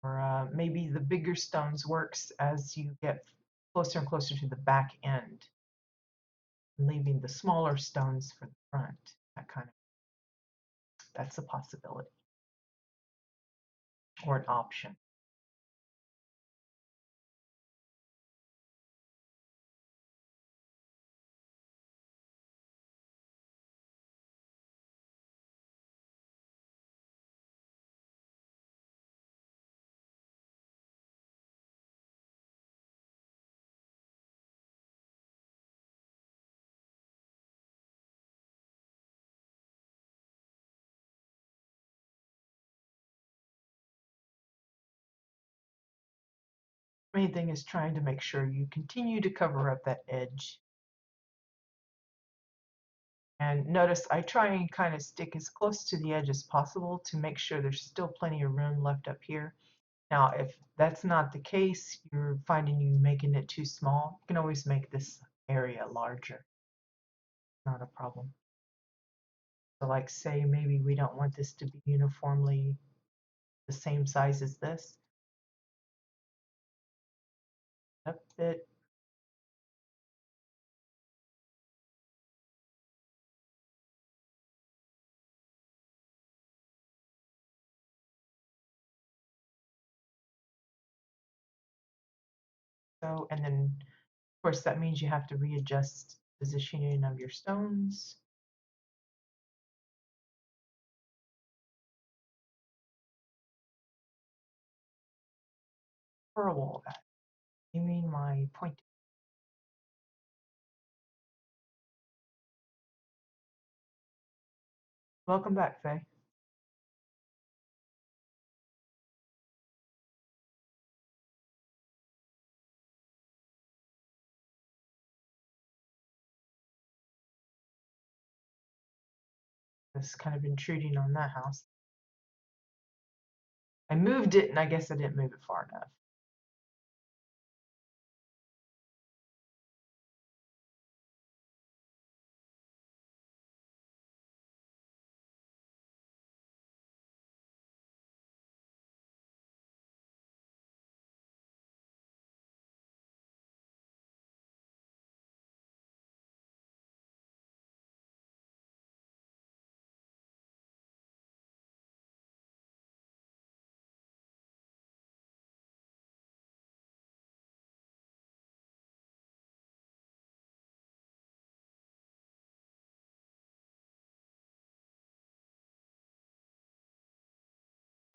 S1: Or maybe the bigger stones works as you get closer and closer to the back end, leaving the smaller stones for the front. That's a possibility or an option. Main thing is trying to make sure you continue to cover up that edge. And notice I try and kind of stick as close to the edge as possible to make sure there's still plenty of room left up here. Now, if that's not the case, you're finding you making it too small, you can always make this area larger. Not a problem. So like say maybe we don't want this to be uniformly the same size as this. Up it. So, and then of course that means you have to readjust positioning of your stones. Horrible at you mean my point. Welcome back, Faye. This kind of intruding on that house. I moved it and I guess I didn't move it far enough.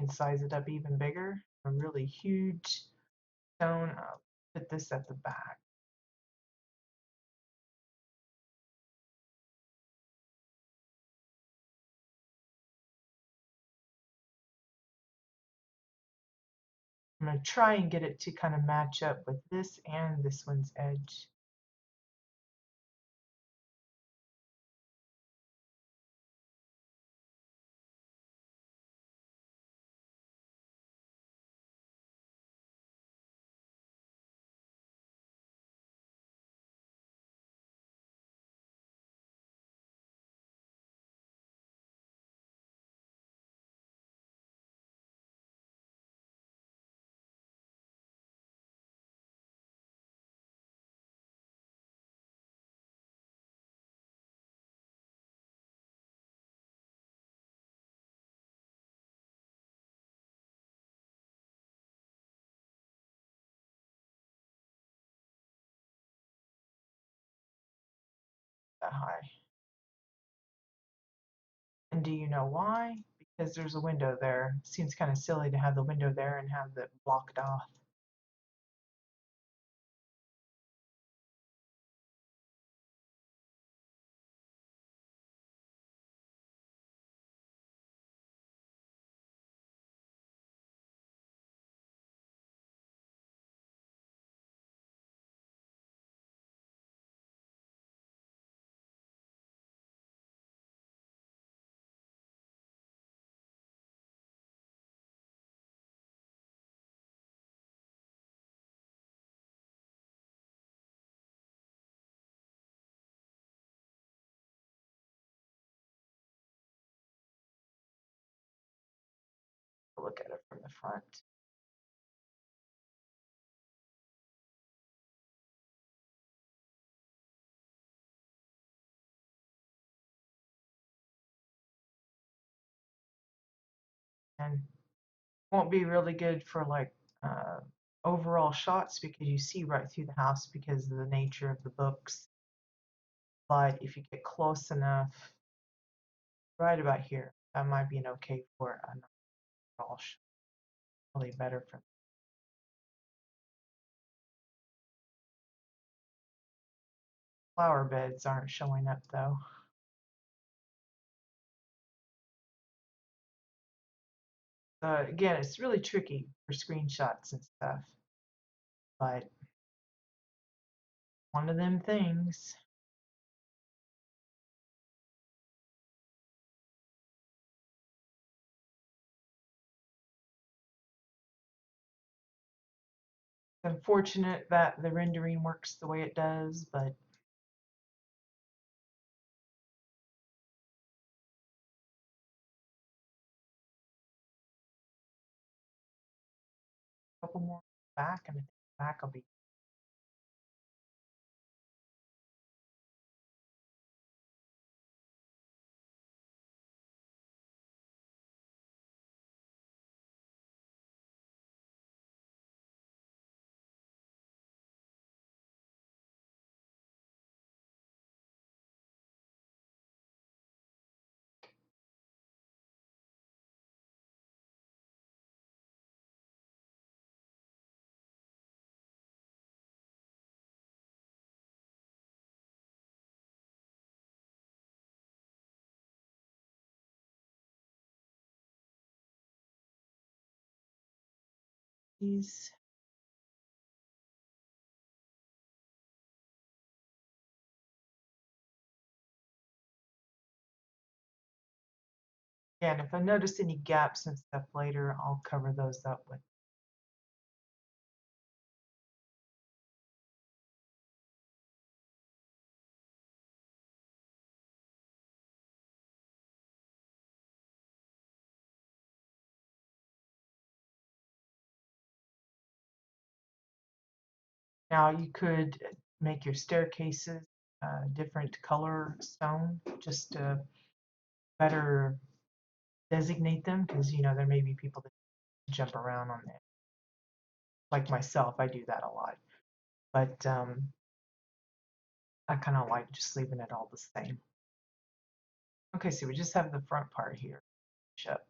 S1: And size it up even bigger. A really huge stone. I'll put this at the back. I'm going to try and get it to kind of match up with this and this one's edge. That high. And do you know why? Because there's a window there. Seems kind of silly to have the window there and have it blocked off. Look at it from the front. And won't be really good for like overall shots because you see right through the house because of the nature of the books. But if you get close enough, right about here, that might be an okay for an overall shot. Probably better for flower beds aren't showing up though. Again, it's really tricky for screenshots and stuff, but one of them things. It's unfortunate that the rendering works the way it does, but a couple more back and I think the back will be. These. Yeah, and if I notice any gaps and stuff later, I'll cover those up with. Now you could make your staircases different color stone just to better designate them because you know there may be people that jump around on it. Like myself, I do that a lot. But I kind of like just leaving it all the same. Okay, so we just have the front part here. Shut.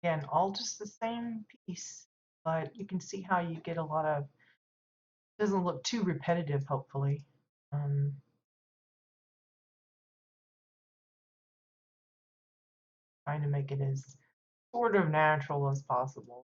S1: Again, all just the same piece, but you can see how you get a lot of, doesn't look too repetitive, hopefully. Um, Trying to make it as sort of natural as possible.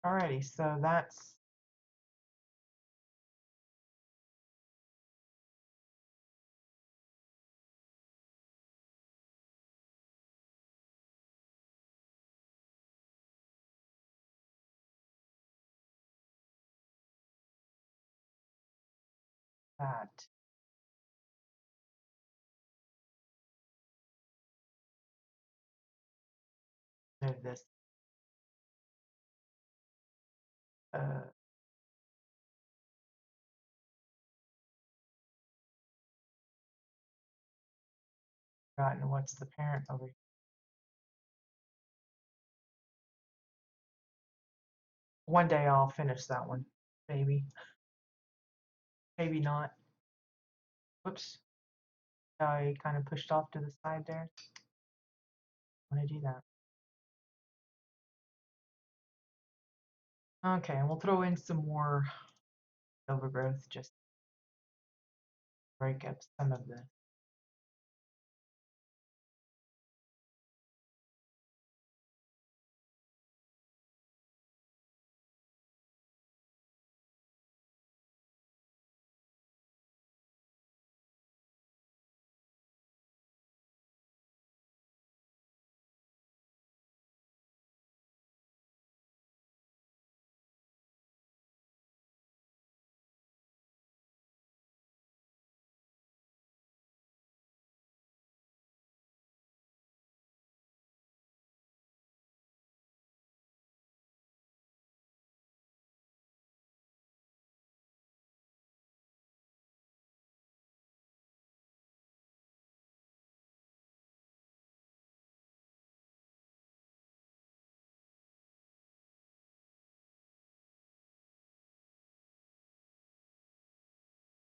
S1: Alrighty, so that's that. Move this. Uh, Forgotten what's the parent over here. One day I'll finish that one. Maybe. Maybe not. Whoops. I kind of pushed off to the side there. I want to do that. Okay, and we'll throw in some more overgrowth just to break up some of this.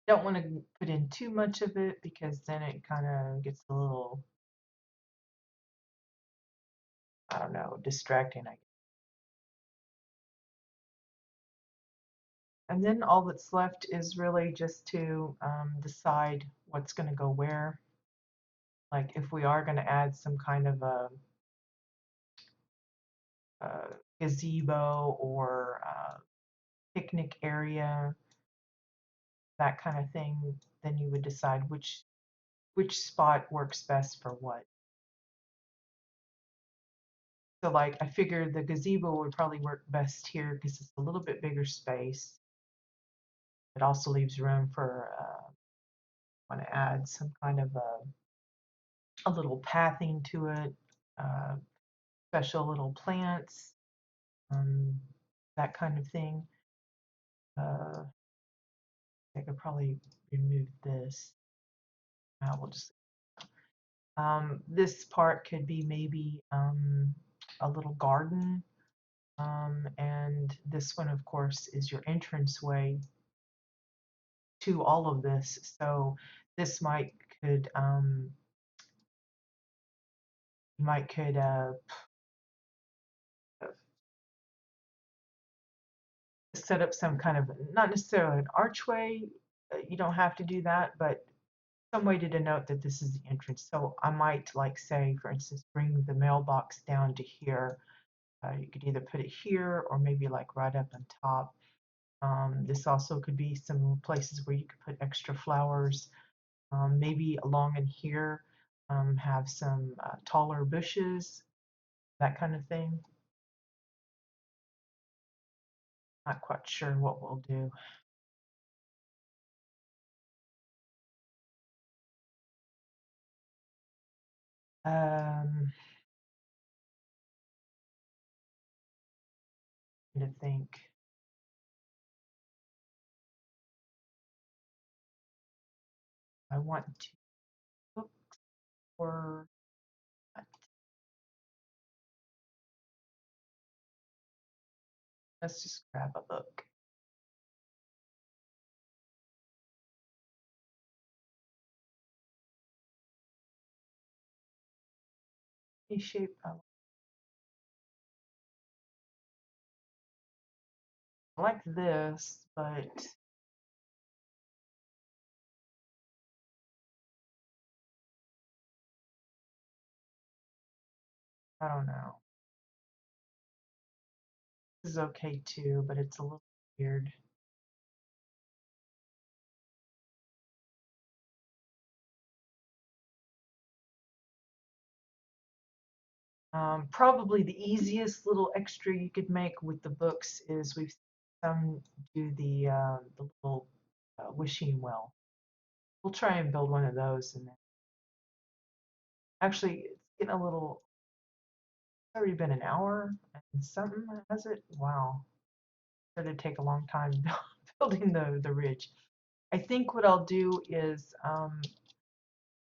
S1: Don't want to put in too much of it because then it kind of gets a little, I don't know, distracting, I guess. And then all that's left is really just to decide what's going to go where. Like if we are going to add some kind of a gazebo or picnic area, that kind of thing, then you would decide which spot works best for what. So like I figured the gazebo would probably work best here because it's a little bit bigger space. It also leaves room for want to add some kind of a little pathing to it, uh, special little plants, um, that kind of thing. Uh, I could probably remove this. We'll just this part could be maybe a little garden, and this one, of course, is your entranceway to all of this. So this might could set up some kind of, not necessarily an archway. You don't have to do that, but some way to denote that this is the entrance. So I might like say, for instance, bring the mailbox down to here. You could either put it here or maybe like right up on top. This also could be some places where you could put extra flowers. Maybe along in here, have some taller bushes, that kind of thing. Not quite sure what we'll do. Um, to think. I want to look for Let's just grab a book. Shape. I like this, but I don't know. This is okay too, but it's a little weird. Probably the easiest little extra you could make with the books is we've seen some do the little wishing well. We'll try and build one of those, and then actually it's getting a little. It's already been an hour and something, has it? Wow, it's going to take a long time building the ridge. I think what I'll do is,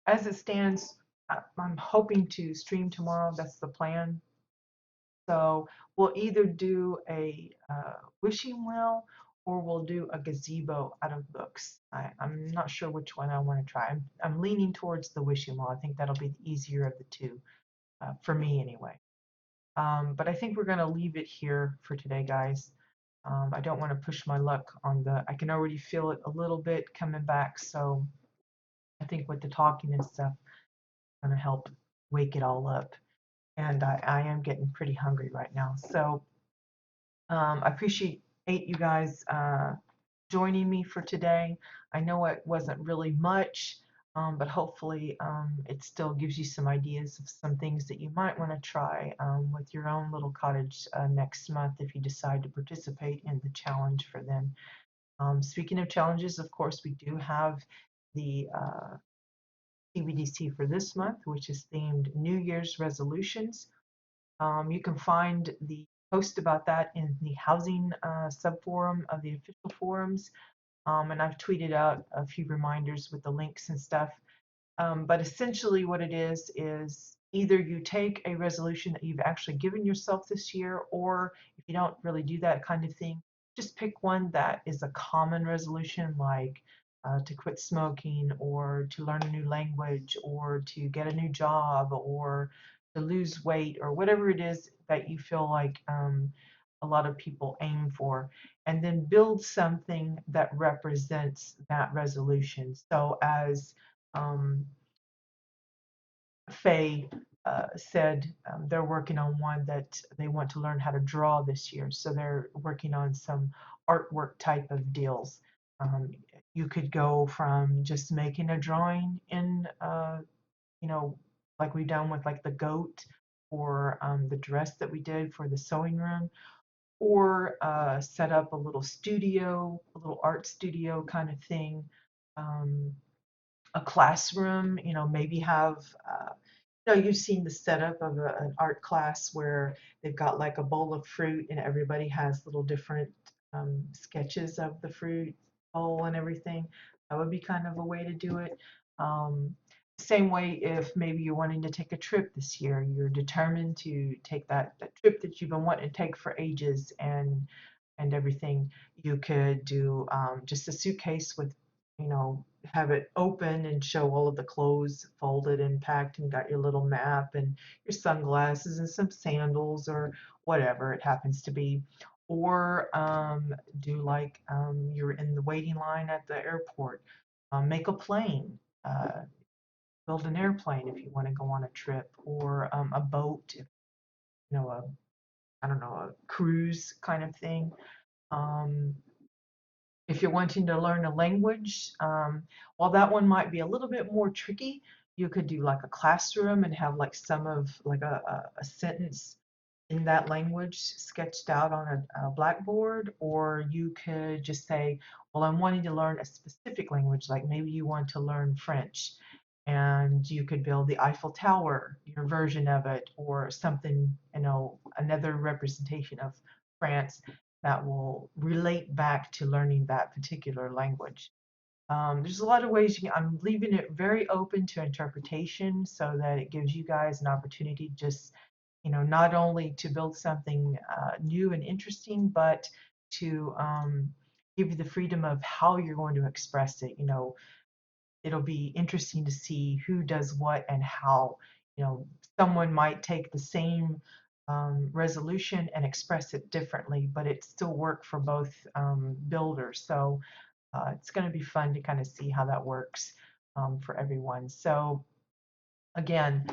S1: as it stands, I'm hoping to stream tomorrow. That's the plan. So we'll either do a wishing well or we'll do a gazebo out of books. I'm not sure which one I want to try. I'm leaning towards the wishing well. I think that'll be the easier of the two, for me anyway. But I think we're going to leave it here for today, guys. I don't want to push my luck on I can already feel it a little bit coming back. So I think with the talking and stuff, going to help wake it all up. And I am getting pretty hungry right now. So I appreciate you guys joining me for today. I know it wasn't really much, but hopefully it still gives you some ideas of some things that you might want to try with your own little cottage next month if you decide to participate in the challenge for them. Speaking of challenges, of course, we do have the TBDC for this month, which is themed New Year's resolutions. You can find the post about that in the housing subforum of the official forums. And I've tweeted out a few reminders with the links and stuff. But essentially what it is either you take a resolution that you've actually given yourself this year, or if you don't really do that kind of thing, just pick one that is a common resolution, like to quit smoking, or to learn a new language, or to get a new job, or to lose weight, or whatever it is that you feel like a lot of people aim for, and then build something that represents that resolution. So as Faye said, they're working on one that they want to learn how to draw this year. So they're working on some artwork type of deals. Um, you could go from just making a drawing in, you know, like we've done with like the goat, or the dress that we did for the sewing room, or set up a little studio, a little art studio kind of thing, um, a classroom, maybe have, you've seen the setup of an art class where they've got like a bowl of fruit and everybody has little different sketches of the fruit bowl and everything. That would be kind of a way to do it. Same way if maybe you're wanting to take a trip this year, you're determined to take that trip that you've been wanting to take for ages, and everything. You could do just a suitcase with, have it open and show all of the clothes folded and packed, and got your little map and your sunglasses and some sandals or whatever it happens to be. Or do like you're in the waiting line at the airport. Make a plane. Build an airplane if you want to go on a trip, or a boat, if, I don't know, a cruise kind of thing. Um, if you're wanting to learn a language, while that one might be a little bit more tricky, you could do like a classroom and have like some of like a sentence in that language sketched out on a blackboard, or you could just say, well, I'm wanting to learn a specific language, like maybe you want to learn French, and you could build the Eiffel Tower, your version of it, or something, another representation of France that will relate back to learning that particular language. There's a lot of ways I'm leaving it very open to interpretation so that it gives you guys an opportunity to just not only to build something new and interesting, but to give you the freedom of how you're going to express it. It'll be interesting to see who does what and how. Someone might take the same resolution and express it differently, but it still work for both builders. So it's going to be fun to kind of see how that works for everyone. So again,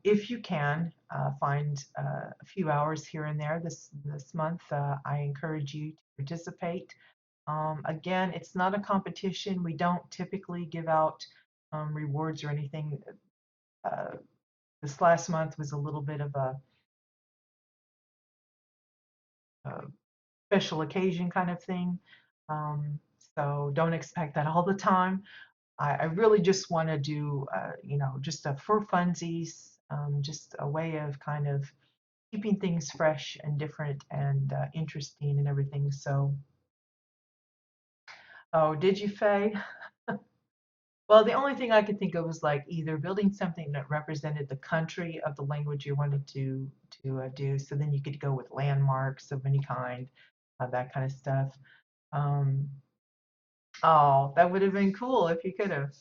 S1: if you can find a few hours here and there this month, I encourage you to participate. Again, it's not a competition. We don't typically give out rewards or anything. Uh, this last month was a little bit of a special occasion kind of thing. Um, so don't expect that all the time. I really just want to do, just a for funsies, just a way of kind of keeping things fresh and different and interesting and everything. So, oh, did you, Faye? Well, the only thing I could think of was like either building something that represented the country of the language you wanted to do. So then you could go with landmarks of any kind, that kind of stuff. Um, oh, that would have been cool if you could have.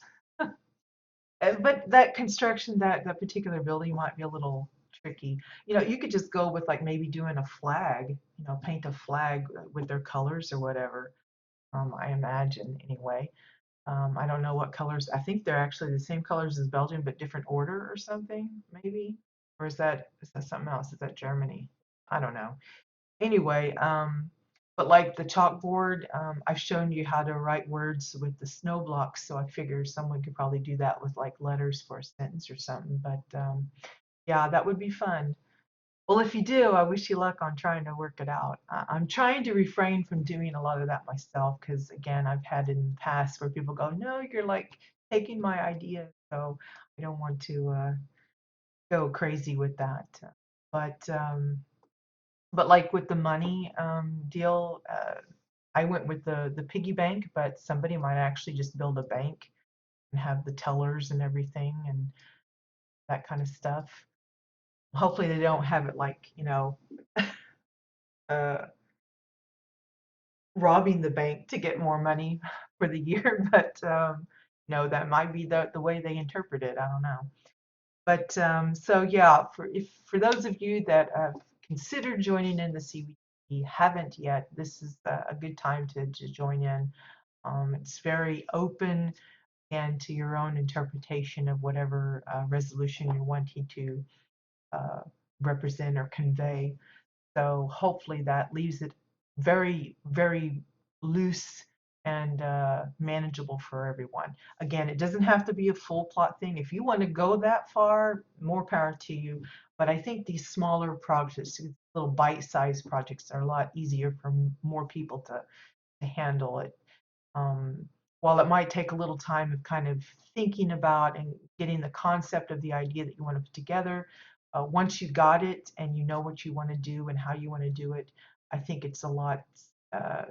S1: But that construction, that particular building might be a little tricky. You could just go with like maybe doing a flag, paint a flag with their colors or whatever. I imagine anyway. I don't know what colors. I think they're actually the same colors as Belgium, but different order or something, maybe. Or is that something else? Is that Germany? I don't know. Anyway, but like the chalkboard, I've shown you how to write words with the snow blocks, so I figure someone could probably do that with like letters for a sentence or something. But yeah, that would be fun. Well, if you do, I wish you luck on trying to work it out. I'm trying to refrain from doing a lot of that myself because, again, I've had in the past where people go, "No, you're like taking my idea," so I don't want to go crazy with that. But like with the money deal, I went with the piggy bank, but somebody might actually just build a bank and have the tellers and everything and that kind of stuff. Hopefully, they don't have it like uh, robbing the bank to get more money for the year, but no, that might be the way they interpret it. I don't know. But so yeah, for those of you that have considered joining in the CBT, haven't yet, this is a good time to join in. It's very open and to your own interpretation of whatever resolution you're wanting to uh, represent or convey. So hopefully that leaves it very, very loose and manageable for everyone. Again, it doesn't have to be a full plot thing. If you want to go that far, more power to you. But I think these smaller projects, little bite-sized projects, are a lot easier for more people to handle it. Um, while it might take a little time of kind of thinking about and getting the concept of the idea that you want to put together, once you got it and you know what you want to do and how you want to do it, I think it's a lot uh,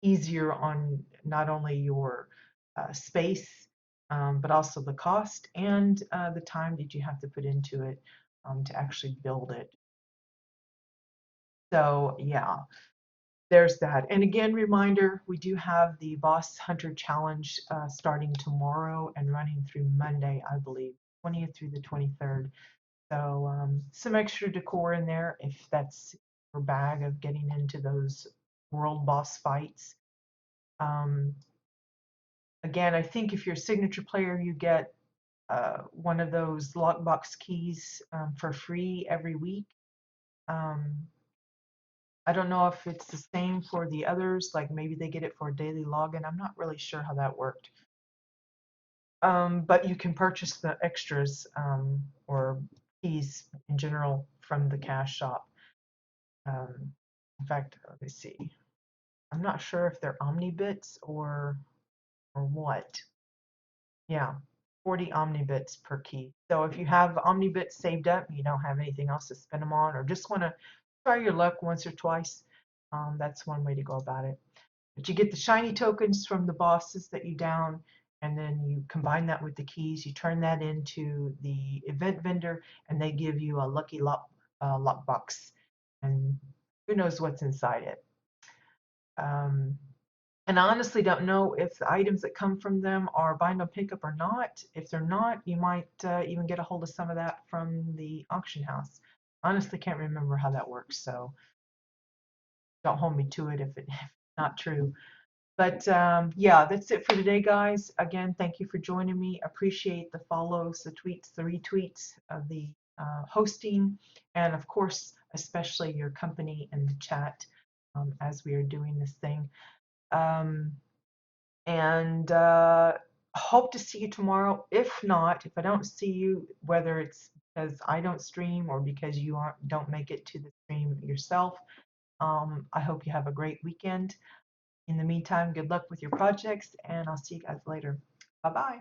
S1: easier on not only your space, but also the cost and the time that you have to put into it to actually build it. So yeah, there's that. And again, reminder, we do have the Boss Hunter Challenge starting tomorrow and running through Monday, I believe, 20th through the 23rd. So some extra decor in there if that's your bag of getting into those world boss fights. Um, Again, I think if you're a signature player, you get one of those lockbox keys for free every week. Um, I don't know if it's the same for the others, like maybe they get it for a daily login. I'm not really sure how that worked. But you can purchase the extras or keys in general from the cash shop. In fact, let me see. I'm not sure if they're omnibits or what. Yeah, 40 omnibits per key. So if you have omnibits saved up, you don't have anything else to spend them on, or just want to try your luck once or twice, that's one way to go about it. But you get the shiny tokens from the bosses that you down, and then you combine that with the keys. You turn that into the event vendor, and they give you a lucky lockbox, and who knows what's inside it. Um, and I honestly don't know if the items that come from them are bind on pickup or not. If they're not, you might even get a hold of some of that from the auction house. Honestly, can't remember how that works, so don't hold me to it if it's not true. But yeah, that's it for today, guys. Again, thank you for joining me. Appreciate the follows, the tweets, the retweets of the hosting, and of course, especially your company in the chat as we are doing this thing. Um, and hope to see you tomorrow. If not, if I don't see you, whether it's because I don't stream or because you don't make it to the stream yourself, I hope you have a great weekend. In the meantime, good luck with your projects, and I'll see you guys later. Bye bye.